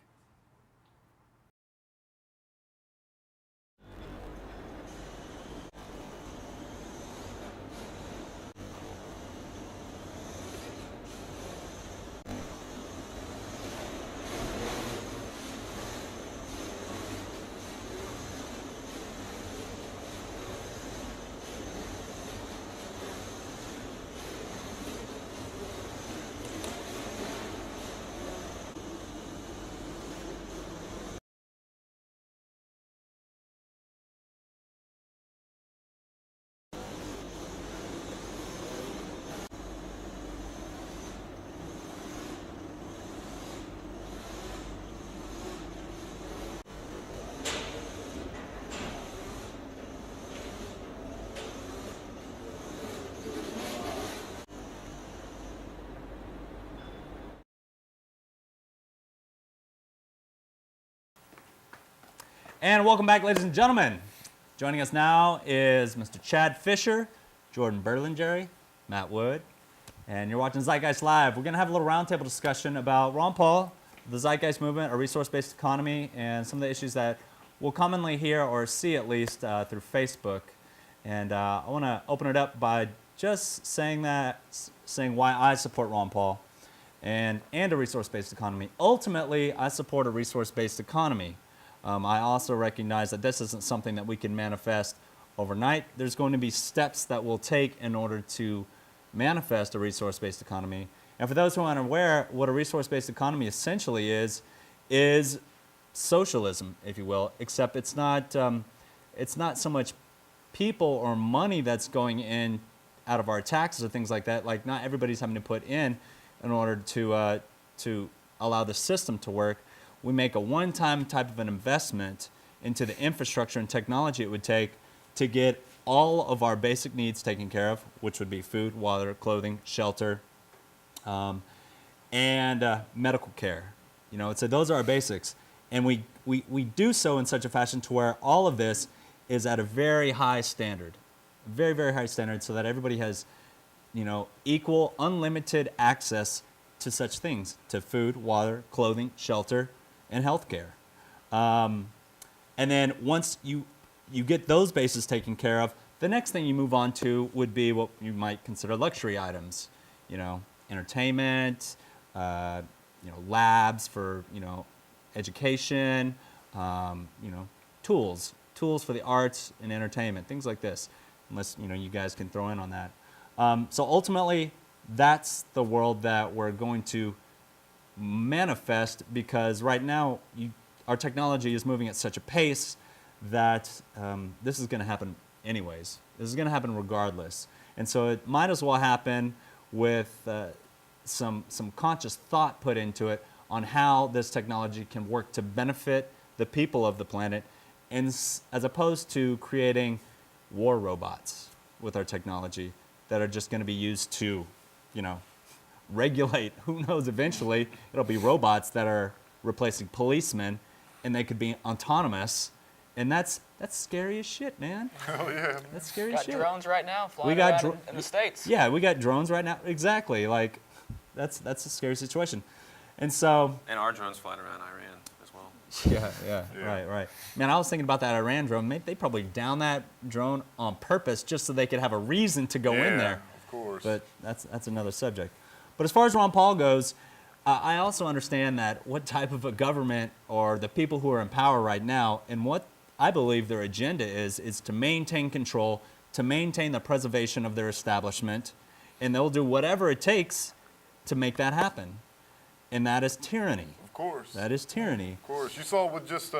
Speaker 2: And welcome back, ladies and gentlemen. Joining us now is Mr. Chad Fisher, Jordan Berlingeri, Matt Wood, and you're watching Zeitgeist Live. We're going to have a little roundtable discussion about Ron Paul, the Zeitgeist movement, a resource-based economy, and some of the issues that we'll commonly hear or see at least through Facebook. And I want to open it up by just saying why I support Ron Paul and a resource-based economy. Ultimately, I support a resource-based economy. I also recognize that this isn't something that we can manifest overnight. There's going to be steps that we'll take in order to manifest a resource-based economy. And for those who aren't aware, what a resource-based economy essentially is socialism, if you will, except it's not so much people or money that's going in out of our taxes or things like that. Like, not everybody's having to put in order to allow the system to work. We make a one-time type of an investment into the infrastructure and technology it would take to get all of our basic needs taken care of, which would be food, water, clothing, shelter, and medical care. So those are our basics. And we do so in such a fashion to where all of this is at a very high standard, very, very high standard, so that everybody has, equal, unlimited access to such things, to food, water, clothing, shelter, and healthcare. And then once you get those bases taken care of, the next thing you move on to would be what you might consider luxury items, entertainment, labs for, education, tools for the arts and entertainment, things like this, unless, you guys can throw in on that. So ultimately, that's the world that we're going to manifest, because right now our technology is moving at such a pace that this is going to happen anyways. This is going to happen regardless. And so it might as well happen with some conscious thought put into it on how this technology can work to benefit the people of the planet, and as opposed to creating war robots with our technology that are just going to be used to, regulate. Who knows, eventually it'll be robots that are replacing policemen, and they could be autonomous. And that's scary as shit, man.
Speaker 6: Oh yeah.
Speaker 2: That's scary
Speaker 8: Got
Speaker 2: as shit.
Speaker 8: drones right now flying around in the States.
Speaker 2: Yeah, we got drones right now. Exactly. Like, that's a scary situation. And so.
Speaker 9: And our drones flying around Iran as well.
Speaker 2: Yeah. Right. Man, I was thinking about that Iran drone. Maybe they probably down that drone on purpose just so they could have a reason to go in there.
Speaker 6: Of course.
Speaker 2: But that's another subject. But as far as Ron Paul goes, I also understand that what type of a government or the people who are in power right now, and what I believe their agenda is to maintain control, to maintain the preservation of their establishment, and they'll do whatever it takes to make that happen. And that is tyranny.
Speaker 6: Of course.
Speaker 2: That is tyranny.
Speaker 6: Of course. You saw with just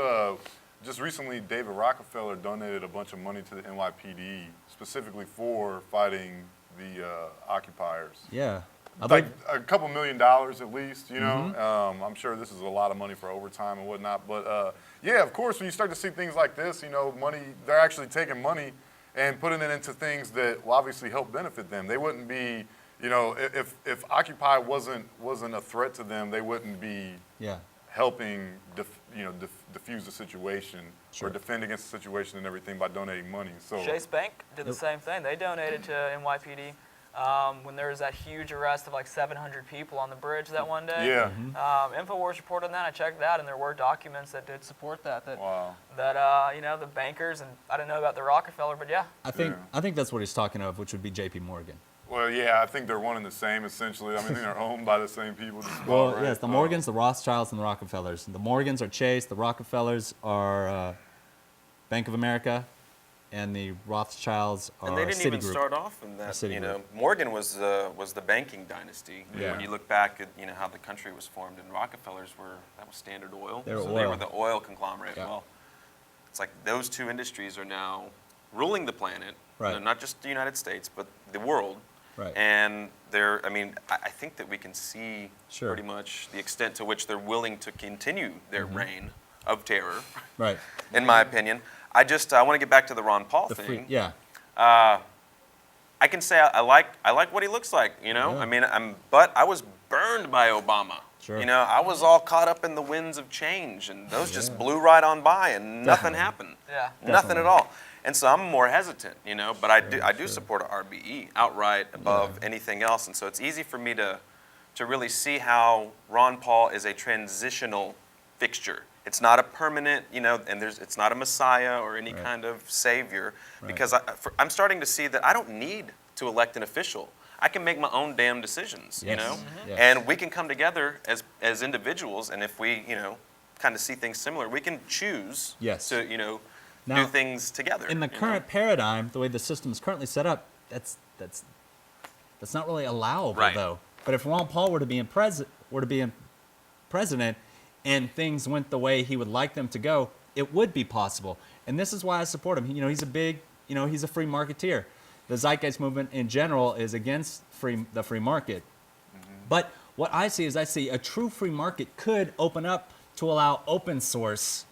Speaker 6: recently, David Rockefeller donated a bunch of money to the NYPD specifically for fighting the occupiers.
Speaker 2: Yeah.
Speaker 6: Like a couple $1 million at least, I'm sure this is a lot of money for overtime and whatnot. But yeah, of course, when you start to see things like this, money, they're actually taking money and putting it into things that will obviously help benefit them. They wouldn't be, if Occupy wasn't a threat to them, they wouldn't be helping diffuse the situation or defend against the situation and everything by donating money. So
Speaker 8: Chase Bank did the same thing. They donated to NYPD. When there was that huge arrest of like 700 people on the bridge that one day.
Speaker 6: Yeah.
Speaker 8: InfoWars reported on that. I checked that, and there were documents that did support that.
Speaker 6: Wow.
Speaker 8: That the bankers, and I didn't know about the Rockefeller, but yeah.
Speaker 2: I think that's what he's talking of, which would be J.P. Morgan.
Speaker 6: Well, yeah, I think they're one and the same essentially. I mean, they're owned by the same people.
Speaker 2: Well, right? Yes, the Morgans, the Rothschilds, and the Rockefellers. The Morgans are Chase. The Rockefellers are Bank of America. And the Rothschilds are Citigroup.
Speaker 9: And they didn't even start off in that. Morgan was the banking dynasty.
Speaker 2: Yeah.
Speaker 9: When you look back at how the country was formed, and Rockefellers that was Standard Oil. They were the oil conglomerate. Yeah. Well, it's like those two industries are now ruling the planet.
Speaker 2: Right.
Speaker 9: Not just the United States, but the world.
Speaker 2: Right.
Speaker 9: And I think that we can see pretty much the extent to which they're willing to continue their reign of terror.
Speaker 2: Right.
Speaker 9: In my opinion. I want to get back to the Ron Paul thing. I can say I like what he looks like, Yeah. I mean, but I was burned by Obama.
Speaker 2: Sure.
Speaker 9: I was all caught up in the winds of change, and those just blew right on by, and nothing happened.
Speaker 8: Yeah.
Speaker 9: Nothing at all. And so I'm more hesitant, But I do support a RBE outright above anything else, and so it's easy for me to really see how Ron Paul is a transitional fixture. It's not a permanent, and it's not a messiah or any kind of savior, because I'm starting to see that I don't need to elect an official. I can make my own damn decisions,
Speaker 2: Yes.
Speaker 9: and we can come together as individuals, and if we, kind of see things similar, we can choose to,
Speaker 2: Now,
Speaker 9: do things together.
Speaker 2: In the current paradigm, the way the system is currently set up, that's not really allowable, though. But if Ron Paul were to be president, and things went the way he would like them to go, it would be possible. And this is why I support him. He's a big, he's a free marketeer. The Zeitgeist movement in general is against the free market. But what I see is a true free market could open up to allow open source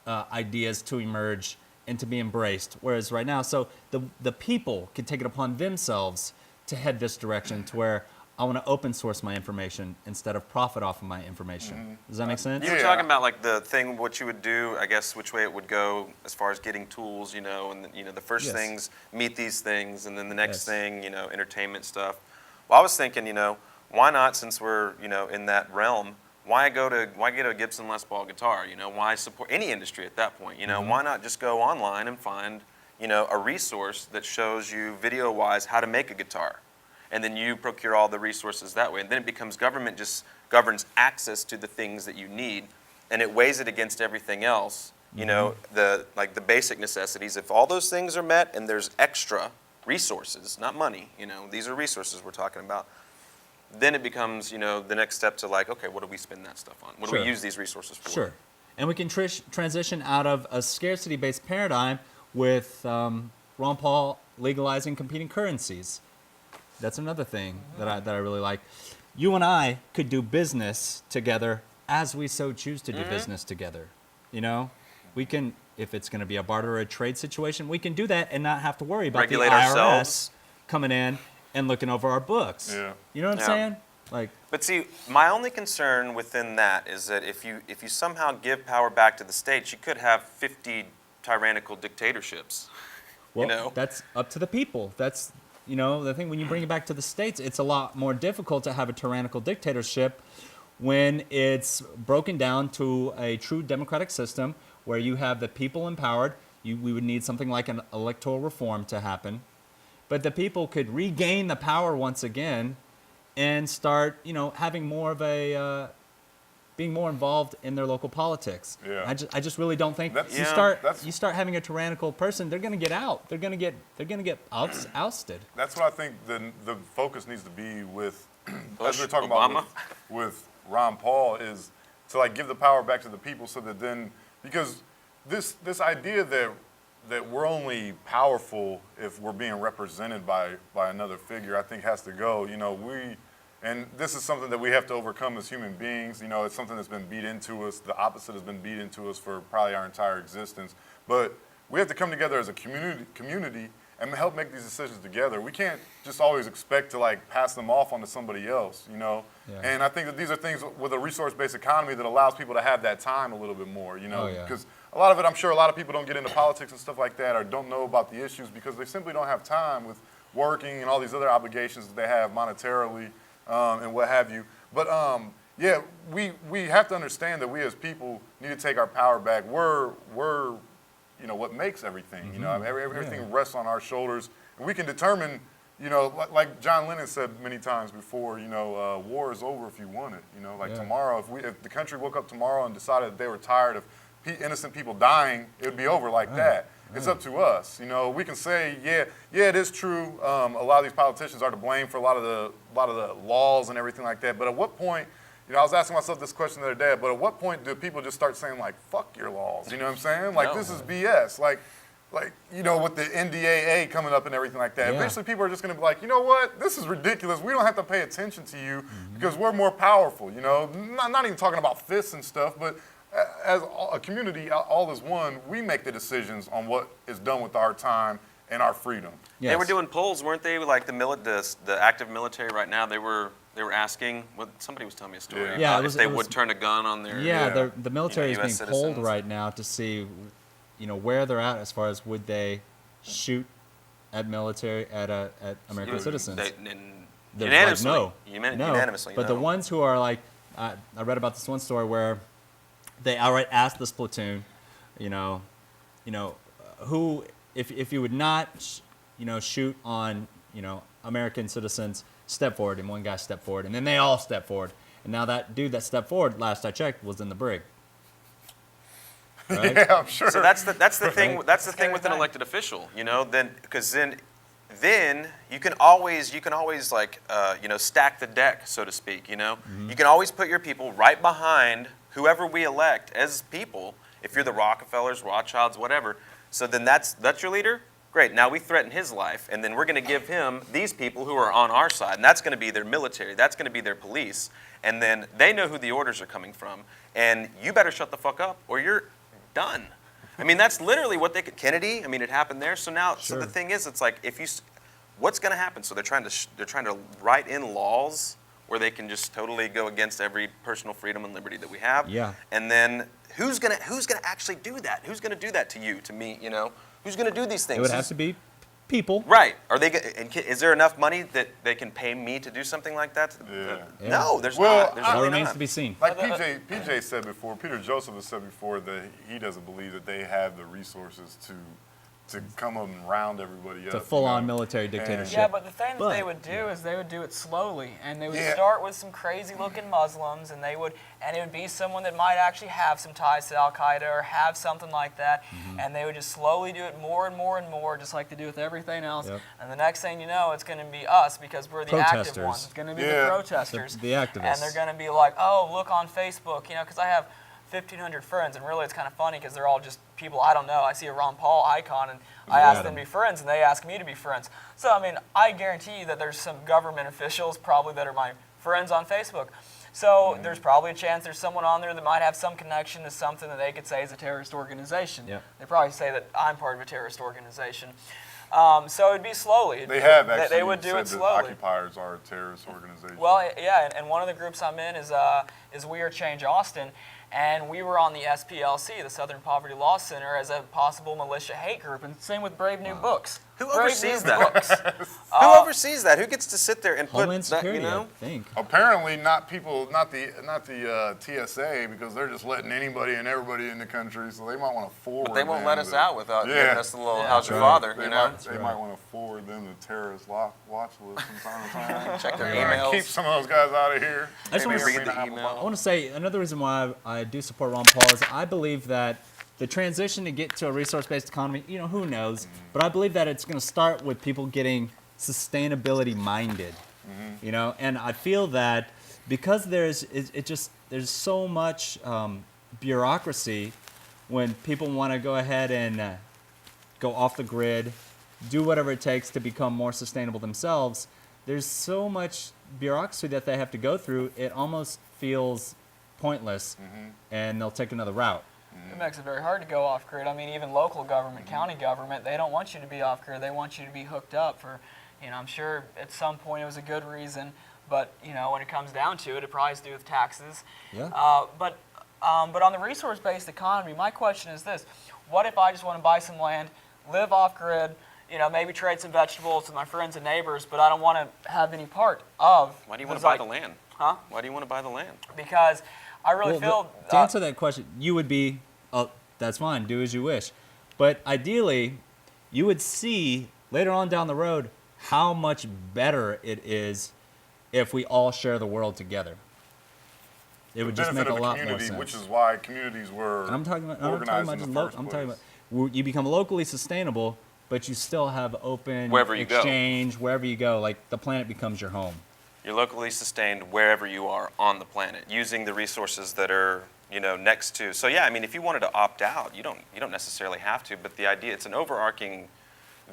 Speaker 2: ideas to emerge and to be embraced. Whereas right now, so the people can take it upon themselves to head this direction to where I want to open source my information instead of profit off of my information. Does that make sense?
Speaker 9: You were talking about like the thing, what you would do, I guess, which way it would go as far as getting tools, and the first things meet these things, and then the next thing, entertainment stuff. Well, I was thinking, why not, since we're, in that realm, why get a Gibson Les Paul guitar? Why support any industry at that point? Why not just go online and find, a resource that shows you video-wise how to make a guitar? And then you procure all the resources that way. And then it becomes government just governs access to the things that you need, and it weighs it against everything else. The basic necessities. If all those things are met and there's extra resources, not money, these are resources we're talking about, then it becomes, the next step to like, okay, what do we spend that stuff on? What do we use these resources for?
Speaker 2: Sure. And we can transition out of a scarcity-based paradigm with Ron Paul legalizing competing currencies. That's another thing that I really like. You and I could do business together as we so choose to do business together. We can, if it's going to be a barter or a trade situation, we can do that and not have to worry about
Speaker 9: Regulate
Speaker 2: the IRS
Speaker 9: ourselves.
Speaker 2: Coming in and looking over our books.
Speaker 6: Yeah.
Speaker 2: You know what I'm saying? Like,
Speaker 9: but see, my only concern within that is that if you somehow give power back to the states, you could have 50 tyrannical dictatorships.
Speaker 2: well, that's up to the people. That's the thing, when you bring it back to the states, it's a lot more difficult to have a tyrannical dictatorship when it's broken down to a true democratic system where you have the people empowered. We would need something like an electoral reform to happen. But the people could regain the power once again and start, having more of a, being more involved in their local politics.
Speaker 6: Yeah.
Speaker 2: I just really don't think you start having a tyrannical person, they're going to get out. They're going to get ousted.
Speaker 6: That's what I think the focus needs to be with, as we're talking
Speaker 9: Obama.
Speaker 6: about with Ron Paul, is to like give the power back to the people, so that then, because this idea that we're only powerful if we're being represented by another figure, I think has to go. And this is something that we have to overcome as human beings. It's something that's been beat into us. The opposite has been beat into us for probably our entire existence. But we have to come together as a community and help make these decisions together. We can't just always expect to like pass them off onto somebody else, Yeah. And I think that these are things with a resource-based economy that allows people to have that time a little bit more, because a lot of it, I'm sure a lot of people don't get into politics and stuff like that, or don't know about the issues because they simply don't have time with working and all these other obligations that they have monetarily. And what have you. But we have to understand that we as people need to take our power back. We're what makes everything. Everything rests on our shoulders, and we can determine. Like John Lennon said many times before. War is over if you want it. Tomorrow, if the country woke up tomorrow and decided that they were tired of innocent people dying, it would be over like that. It's up to us. We can say, yeah, it is true. A lot of these politicians are to blame for a lot of the laws and everything like that. But at what point, I was asking myself this question the other day. But at what point do people just start saying like, "Fuck your laws"? You know what I'm saying? Like this is BS. Like with the NDAA coming up and everything like that. Yeah. Eventually, people are just going to be like, you know what? This is ridiculous. We don't have to pay attention to you because we're more powerful. Not even talking about fists and stuff, but as a community, all as one, we make the decisions on what is done with our time and our freedom.
Speaker 9: Yes. They were doing polls, weren't they? Like the active military right now, they were asking. Somebody was telling me a story.
Speaker 2: Yeah,
Speaker 9: if they would turn a gun on their.
Speaker 2: Yeah, the military is being
Speaker 9: US
Speaker 2: polled
Speaker 9: citizens.
Speaker 2: right now to see, where they're at as far as would they shoot at American citizens.
Speaker 9: Unanimously.
Speaker 2: Like, no.
Speaker 9: Unanimously.
Speaker 2: But the ones who are like, I read about this one story where they outright asked this platoon, who, if you would not, shoot on, American citizens, step forward. And one guy stepped forward, and then they all stepped forward. And now that dude that stepped forward, last I checked, was in the brig. Right?
Speaker 6: Yeah, I'm sure.
Speaker 9: So that's the thing. That's the thing with an elected official, because then you can always like stack the deck, so to speak. You can always put your people right behind whoever we elect as people. If you're the Rockefellers, Rothschilds, whatever, so then that's your leader. Great. Now we threaten his life, and then we're going to give him these people who are on our side, and that's going to be their military. That's going to be their police, and then they know who the orders are coming from. And you better shut the fuck up, or you're done. I mean, that's literally what they could. Kennedy. I mean, it happened there. So now, so the thing is, it's like what's going to happen? So they're trying to write in laws where they can just totally go against every personal freedom and liberty that we have.
Speaker 2: Yeah.
Speaker 9: And then who's gonna actually do that? Who's gonna do that to you, to me? Who's gonna do these things?
Speaker 2: It would have to be people.
Speaker 9: Right. Are they? And is there enough money that they can pay me to do something like that?
Speaker 6: Yeah.
Speaker 9: No, there's
Speaker 6: Well,
Speaker 9: not. There's
Speaker 2: That
Speaker 9: really
Speaker 2: remains
Speaker 9: not.
Speaker 2: to be seen.
Speaker 6: Like PJ said before, Peter Joseph has said before that he doesn't believe that they have the resources to come up and round everybody up.
Speaker 2: It's a full-on military dictatorship.
Speaker 8: Yeah, but the thing that they
Speaker 2: But-
Speaker 8: would do is they would do it slowly, and they would
Speaker 6: Yeah.
Speaker 8: start with some crazy-looking Muslims, and it would be someone that might actually have some ties to Al Qaeda or have something like that, and they would just slowly do it more and more and more, just like they do with everything else.
Speaker 2: Yep.
Speaker 8: And the next thing you know, it's going to be us because we're the active
Speaker 2: Protesters.
Speaker 8: ones. It's going to be
Speaker 6: Yeah.
Speaker 8: the protesters,
Speaker 2: The activists.
Speaker 8: and they're going to be like, oh, look on Facebook, because I have 1,500 friends, and really it's kind of funny because they're all just people I don't know. I see a Ron Paul icon, and I ask them to be friends, and they ask me to be friends. So, I mean, I guarantee you that there's some government officials probably that are my friends on Facebook. So there's probably a chance there's someone on there that might have some connection to something that they could say is a terrorist organization.
Speaker 2: Yep.
Speaker 8: They probably say that I'm part of a terrorist organization. So it'd be slowly.
Speaker 6: They have actually
Speaker 8: They would do
Speaker 6: said
Speaker 8: it
Speaker 6: that
Speaker 8: slowly.
Speaker 6: occupiers are a terrorist organization.
Speaker 8: Well, yeah, and one of the groups I'm in is We Are Change Austin, and we were on the SPLC, the Southern Poverty Law Center, as a possible militia hate group, and same with Brave New Books.
Speaker 9: Who
Speaker 8: Brave
Speaker 9: oversees
Speaker 8: New
Speaker 9: that?
Speaker 8: Books.
Speaker 9: Who oversees that? Who gets to sit there and put
Speaker 2: Homeland
Speaker 9: that?
Speaker 2: Security, I think.
Speaker 6: Apparently not the TSA, because they're just letting anybody and everybody in the country, so they might want to forward.
Speaker 9: But they won't
Speaker 6: them
Speaker 9: let us
Speaker 6: to-
Speaker 9: out without
Speaker 6: Yeah.
Speaker 9: giving us the little "How's your
Speaker 6: Right.
Speaker 9: father?"
Speaker 6: They
Speaker 9: You know.
Speaker 6: might want to forward them to terrorist watch list from time to time.
Speaker 9: Check their
Speaker 6: You know,
Speaker 9: emails.
Speaker 6: Keep some of those guys out of here.
Speaker 2: I just
Speaker 9: Maybe
Speaker 2: wanna
Speaker 9: read the
Speaker 2: I
Speaker 9: email.
Speaker 2: want to say another reason why I do support Ron Paul is I believe that the transition to get to a resource-based economy, who knows, but I believe that it's going to start with people getting sustainability minded, and I feel that because there's so much bureaucracy when people want to go ahead and go off the grid, do whatever it takes to become more sustainable themselves. There's so much bureaucracy that they have to go through, it almost feels pointless, and they'll take another route.
Speaker 8: It makes it very hard to go off grid. I mean, even local government, county government, they don't want you to be off grid. They want you to be hooked up for, I'm sure at some point it was a good reason, but when it comes down to it, it probably has to do with taxes.
Speaker 2: Yeah.
Speaker 8: But on the resource-based economy, my question is this: what if I just want to buy some land, live off grid, maybe trade some vegetables with my friends and neighbors, but I don't want to have any part of.
Speaker 9: Why do you want to buy the land?
Speaker 8: Huh?
Speaker 9: Why do you want to buy the land?
Speaker 8: Because I really feel.
Speaker 2: To answer that question, you would be, that's fine, do as you wish. But ideally, you would see later on down the road how much better it is if we all share the world together. It would just make a lot more sense.
Speaker 6: Which is why communities were
Speaker 2: And I'm talking about,
Speaker 6: organized in the first
Speaker 2: I'm
Speaker 6: place.
Speaker 2: talking about, you become locally sustainable, but you still have open
Speaker 9: Wherever you go.
Speaker 2: exchange, wherever you go, like the planet becomes your home.
Speaker 9: You're locally sustained wherever you are on the planet, using the resources that are next to. So yeah, I mean, if you wanted to opt out, you don't necessarily have to. But the idea, it's an overarching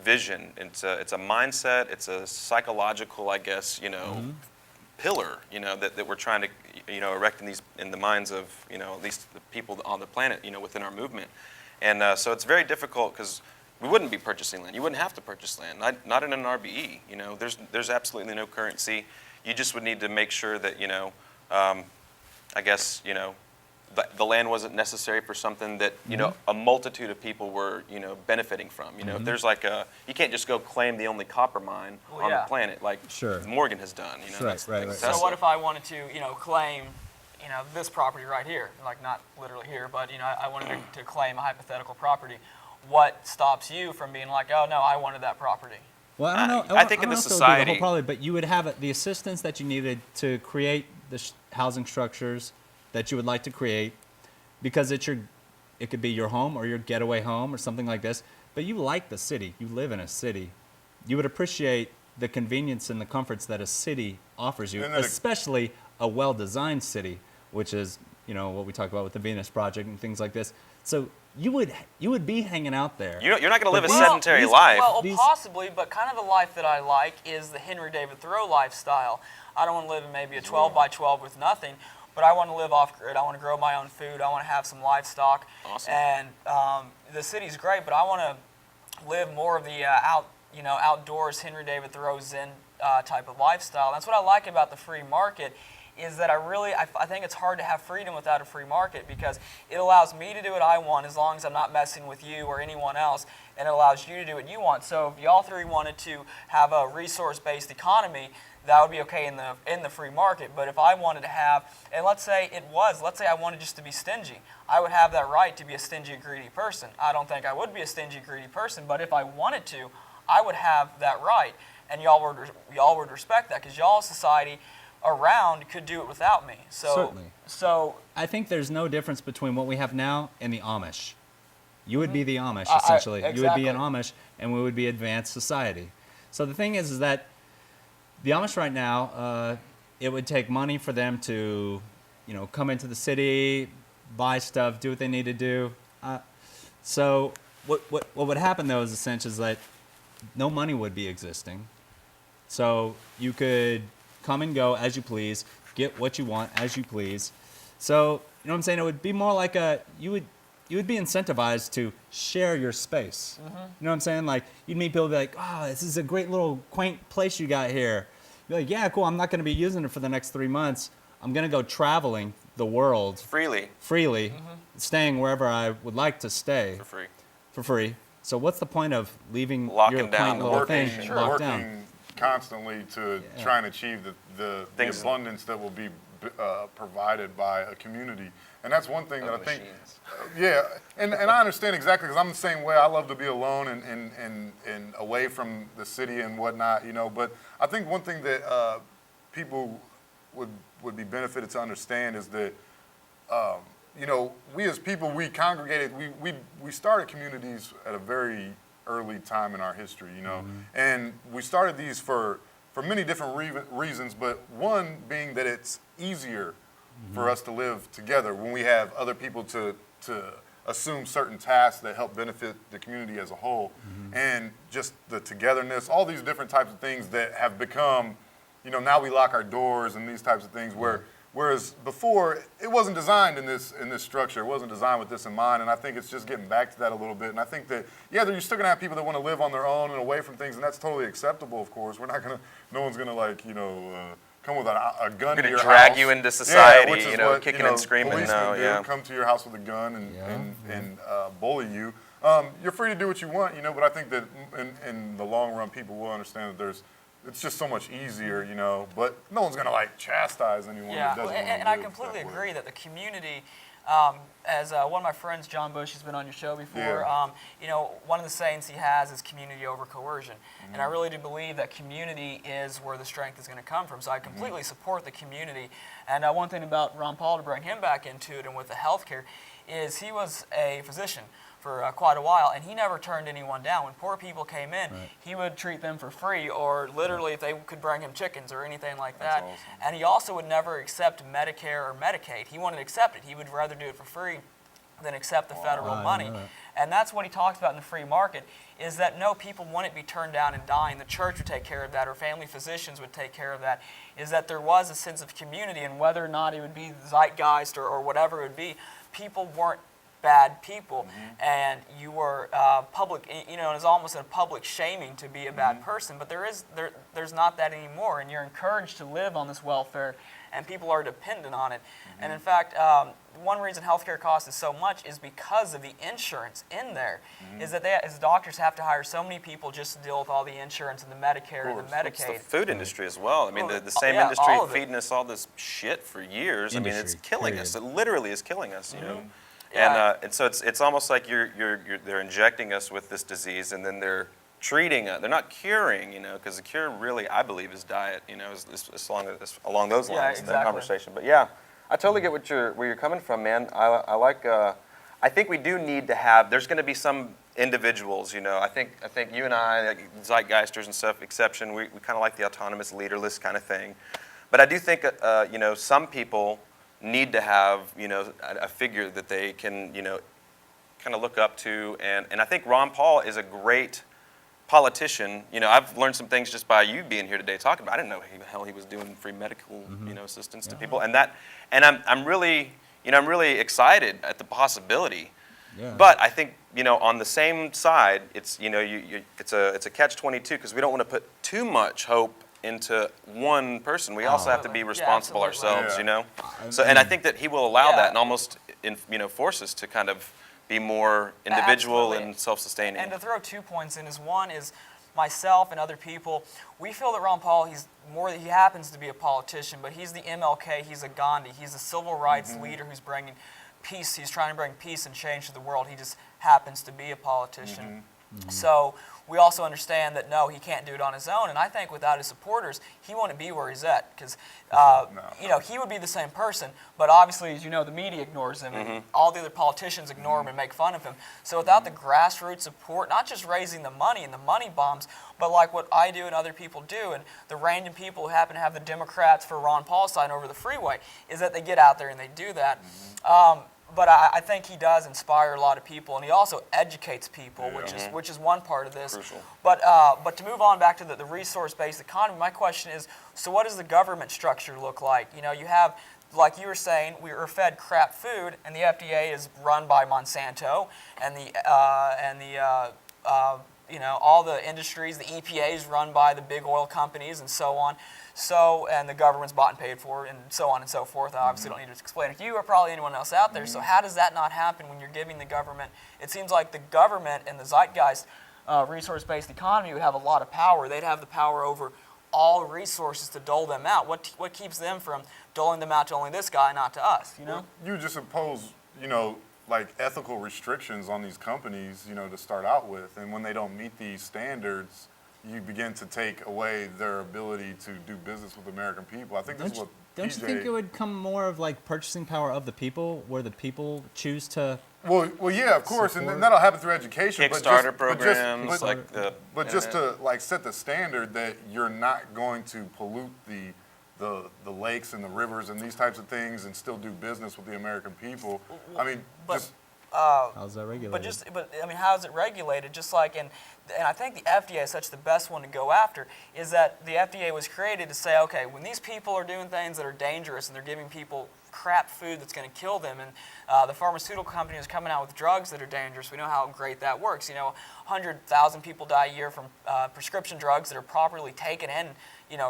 Speaker 9: vision. It's a mindset. It's a psychological, I guess, pillar, that we're trying to, erect in the minds of, at least the people on the planet, within our movement. And so it's very difficult because we wouldn't be purchasing land. You wouldn't have to purchase land, not in an RBE. There's absolutely no currency. You just would need to make sure that, I guess, the land wasn't necessary for something that, a multitude of people were, benefiting from. If there's you can't just go claim the only copper mine on the planet like Morgan has done.
Speaker 2: Right.
Speaker 8: So what if I wanted to, claim, this property right here, like not literally here, but, I wanted to claim a hypothetical property. What stops you from being like, oh, no, I wanted that property?
Speaker 2: Well, I don't know.
Speaker 9: I think in the
Speaker 2: the
Speaker 9: society,
Speaker 2: whole property, but you would have the assistance that you needed to create the housing structures that you would like to create, because it could be your home or your getaway home or something like this. But you like the city. You live in a city. You would appreciate the convenience and the comforts that a city offers you, especially a well-designed city, which is what we talk about with the Venus Project and things like this. So you would be hanging out there.
Speaker 9: You're not going to live a sedentary life.
Speaker 8: Well, possibly, but kind of the life that I like is the Henry David Thoreau lifestyle. I don't want to live in maybe a 12 by 12 with nothing, but I want to live off grid. I want to grow my own food. I want to have some livestock.
Speaker 9: Awesome.
Speaker 8: And the city's great, but I want to live more of the outdoors, Henry David Thoreau Zen type of lifestyle. That's what I like about the free market, is that I think it's hard to have freedom without a free market, because it allows me to do what I want as long as I'm not messing with you or anyone else, and it allows you to do what you want. So if y'all three wanted to have a resource-based economy, that would be okay in the free market. But if I wanted to have, and let's say I wanted just to be stingy, I would have that right to be a stingy, greedy person. I don't think I would be a stingy, greedy person, but if I wanted to, I would have that right, and y'all would respect that, because y'all's society around could do it without me. So,
Speaker 2: Certainly.
Speaker 8: So
Speaker 2: I think there's no difference between what we have now and the Amish. You would be the Amish, essentially.
Speaker 8: Exactly.
Speaker 2: You would be an Amish, and we would be advanced society. So the thing is that the Amish right now, it would take money for them to, come into the city, buy stuff, do what they need to do. So what would happen, though, is essentially that no money would be existing. So you could come and go as you please, get what you want as you please. So, you know what I'm saying? It would be more like you would be incentivized to share your space.
Speaker 8: Mm-hmm.
Speaker 2: You know what I'm saying? Like, you'd meet people be like, oh, this is a great little quaint place you got here. You're like, yeah, cool, I'm not going to be using it for the next 3 months. I'm going to go traveling the world.
Speaker 9: Freely.
Speaker 8: Mm-hmm.
Speaker 2: Staying wherever I would like to stay. For free. So what's the point of leaving your quaint little thing locked down?
Speaker 6: Constantly to try and achieve the abundance that will be provided by a community. And that's one thing that I think, and I understand exactly, because I'm the same way. I love to be alone and away from the city and whatnot, but I think one thing that people would be benefited to understand is that, we as people, we congregated, we started communities at a very early time in our history, and we started these for many different reasons, but one being that it's easier for us to live together when we have other people to assume certain tasks that help benefit the community as a whole, and just the togetherness, all these different types of things that have become, now we lock our doors and these types of things whereas before, it wasn't designed in this structure. It wasn't designed with this in mind, and I think it's just getting back to that a little bit. And I think that, you're still gonna have people that want to live on their own and away from things, and that's totally acceptable, of course. No one's gonna come with a gun to your house.
Speaker 9: Drag you into society,
Speaker 6: which is what,
Speaker 9: kicking and screaming.
Speaker 6: Come to your house with a gun and bully you. You're free to do what you want, but I think that in the long run, people will understand that it's just so much easier, but no one's going to chastise anyone who doesn't want to
Speaker 8: and I completely agree that the community, as one of my friends, John Bush, has been on your show before, one of the sayings he has is community over coercion. And I really do believe that community is where the strength is going to come from. So I completely support the community. And one thing about Ron Paul, to bring him back into it and with the healthcare, is he was a physician for quite a while, and he never turned anyone down. When poor people came in, he would treat them for free, or literally if they could bring him chickens or anything like that. Awesome. And he also would never accept Medicare or Medicaid. He wanted to accept it. He would rather do it for free than accept the federal money. And that's what he talks about in the free market, is that no, people wouldn't be turned down and dying. The church would take care of that, or family physicians would take care of that, is that there was a sense of community, and whether or not it would be Zeitgeist or whatever it would be, people weren't bad people, and you were public, and it's almost a public shaming to be a bad person, but there's not that anymore, and you're encouraged to live on this welfare, and people are dependent on it. And in fact, one reason healthcare costs is so much is because of the insurance in there, is that as doctors have to hire so many people just to deal with all the insurance and the Medicare and the Medicaid.
Speaker 9: It's the food industry as well. I mean, the same industry feeding us all this shit for years. I mean, it's killing us. It literally is killing us, And so it's almost like they're injecting us with this disease, and then they're treating us. They're not curing, because the cure really, I believe, is diet. Is along those lines. That conversation. But I totally get where you're coming from, man. I like. I think we do need to have. There's going to be some individuals. I think you and I, like Zeitgeisters and stuff, exception. We kind of like the autonomous, leaderless kind of thing. But I do think some people need to have, a figure that they can, kind of look up to. And I think Ron Paul is a great politician. I've learned some things just by you being here today talking about. I didn't know the hell he was doing free medical, assistance to people. And I'm really, I'm really excited at the possibility
Speaker 2: Yeah.
Speaker 9: But I think, on the same side, it's, it's a catch-22 because we don't want to put too much hope into one person. We also have to be responsible ourselves, So, and I think that he will allow that and almost, force us to kind of be more individual and self-sustaining.
Speaker 8: And to throw 2 points in is, one is myself and other people, we feel that Ron Paul, he happens to be a politician, but he's the MLK, he's a Gandhi, he's a civil rights leader who's bringing peace, he's trying to bring peace and change to the world. He just happens to be a politician. So we also understand that, no, he can't do it on his own, and I think without his supporters, he wouldn't be where he's at, because, he would be the same person, but obviously, as you know, the media ignores him, and all the other politicians ignore him and make fun of him. So without the grassroots support, not just raising the money and the money bombs, but like what I do and other people do, and the random people who happen to have the Democrats for Ron Paul sign over the freeway, is that they get out there and they do that. But I think he does inspire a lot of people, and he also educates people, which is one part of this.
Speaker 9: Crucial.
Speaker 8: But to move on back to the resource-based economy, my question is, so what does the government structure look like? You have, like you were saying, we are fed crap food, and the FDA is run by Monsanto, and all the industries, the EPA is run by the big oil companies, and so on. So, and the government's bought and paid for, and so on and so forth. I obviously don't need to explain it to you or probably anyone else out there. So how does that not happen when you're giving the government? It seems like the government and the Zeitgeist resource-based economy would have a lot of power. They'd have the power over all resources to dole them out. What keeps them from doling them out to only this guy, not to us?
Speaker 6: You just impose, like ethical restrictions on these companies, to start out with, and when they don't meet these standards, you begin to take away their ability to do business with American people. I think this is what
Speaker 2: Don't you think it would come more of like purchasing power of the people, where the people choose to?
Speaker 6: Well, yeah, of course, and that'll happen through education.
Speaker 9: Kickstarter programs,
Speaker 6: but just to like set the standard that you're not going to pollute the lakes and the rivers and these types of things and still do business with the American people. I mean,
Speaker 2: how's that regulated?
Speaker 8: But I mean, how is it regulated? Just like and I think the FDA is such the best one to go after. Is that the FDA was created to say, okay, when these people are doing things that are dangerous and they're giving people crap food that's going to kill them, and the pharmaceutical company is coming out with drugs that are dangerous. We know how great that works. 100,000 people die a year from prescription drugs that are properly taken and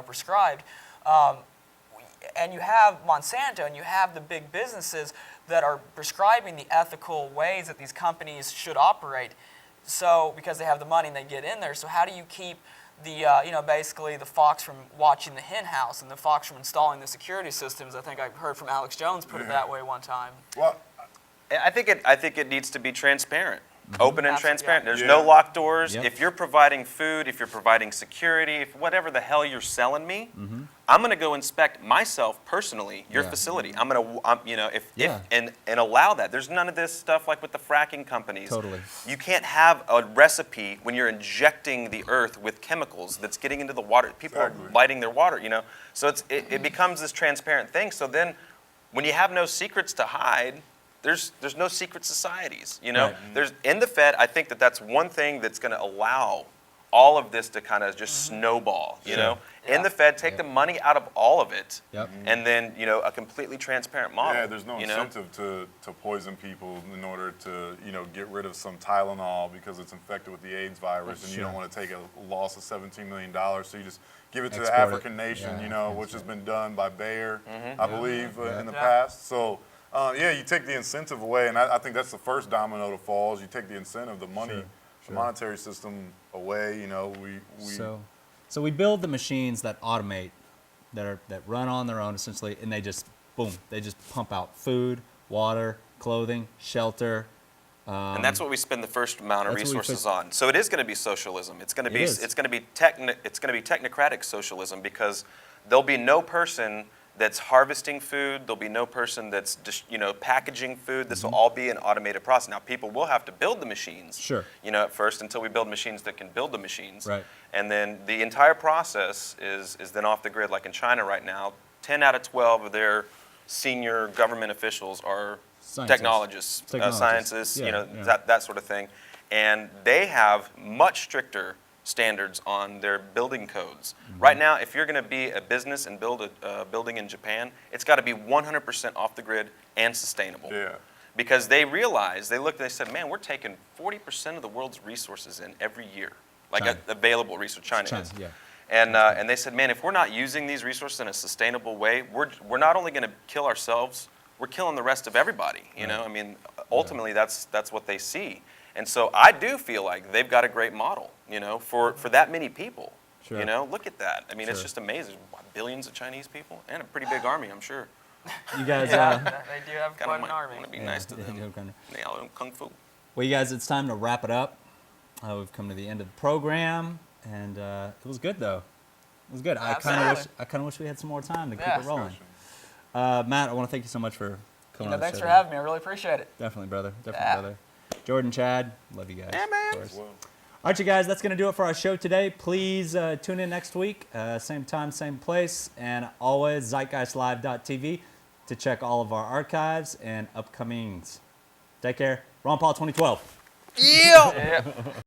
Speaker 8: prescribed. And you have Monsanto and you have the big businesses that are prescribing the ethical ways that these companies should operate. So because they have the money and they get in there. So how do you keep the basically the fox from watching the hen house and the fox from installing the security systems? I think I heard from Alex Jones put it that way one time.
Speaker 6: Well,
Speaker 9: I think it needs to be transparent. Open and transparent. There's no locked doors.
Speaker 2: Yep.
Speaker 9: If you're providing food, if you're providing security, if whatever the hell you're selling me, I'm going to go inspect myself personally your facility. I'm going to, and allow that. There's none of this stuff like with the fracking companies.
Speaker 2: Totally.
Speaker 9: You can't have a recipe when you're injecting the earth with chemicals that's getting into the water. People are lighting their water. So it becomes this transparent thing. So then, when you have no secrets to hide, there's no secret societies,
Speaker 2: Right.
Speaker 9: There's in the Fed. I think that's one thing that's going to allow all of this to kind of just snowball, In the Fed, take the money out of all of it, and then a completely transparent model.
Speaker 6: Yeah, there's no incentive to poison people in order to get rid of some Tylenol because it's infected with the AIDS virus, and you don't want to take a loss of $17 million, so you just give it to the African nation, which has been done by Bayer, I believe, in the past. So. You take the incentive away, and I think that's the first domino to fall. Is you take the incentive, the money, the monetary system away.
Speaker 2: So we build the machines that automate, that run on their own essentially, and they just pump out food, water, clothing, shelter.
Speaker 9: And that's what we spend the first amount of resources on. So it is going to be socialism. It's going to be technocratic socialism, because there'll be no person that's harvesting food. There'll be no person that's just, packaging food. This will all be an automated process. Now, people will have to build the machines, at first, until we build machines that can build the machines.
Speaker 2: Right.
Speaker 9: And then the entire process is then off the grid. Like in China right now, 10 out of 12 of their senior government officials are technologists, scientists, that sort of thing. And they have much stricter standards on their building codes. Right now, if you're going to be a business and build a building in Japan, it's got to be 100% off the grid and sustainable. because they realized, they looked and they said, man, we're taking 40% of the world's resources in every year, like available resources. China is.
Speaker 2: Yeah.
Speaker 9: And they said, man, if we're not using these resources in a sustainable way, we're not only going to kill ourselves, we're killing the rest of everybody. You know, I mean, ultimately that's what they see. And so I do feel like they've got a great model, you know, for that many people.
Speaker 2: Sure.
Speaker 9: You know, look at that. I mean, it's just amazing. Billions of Chinese people and a pretty big army, I'm sure.
Speaker 2: You guys,
Speaker 8: They do have quite an army.
Speaker 9: I want to be nice to them. They all know kung fu.
Speaker 2: Well, you guys, it's time to wrap it up. We've come to the end of the program, and it was good though. It was good. I kind of wish we had some more time to keep it rolling. Matt, I want to thank you so much for coming on the show.
Speaker 8: Thanks for having me. I really appreciate it.
Speaker 2: Definitely, brother. Definitely, brother. Jordan, Chad, love you guys.
Speaker 9: Yeah, man.
Speaker 2: Of course. All right, you guys, that's going to do it for our show today. Please tune in next week, same time, same place, and always zeitgeistlive.tv to check all of our archives and upcomings. Take care. Ron Paul 2012.
Speaker 9: Yeah.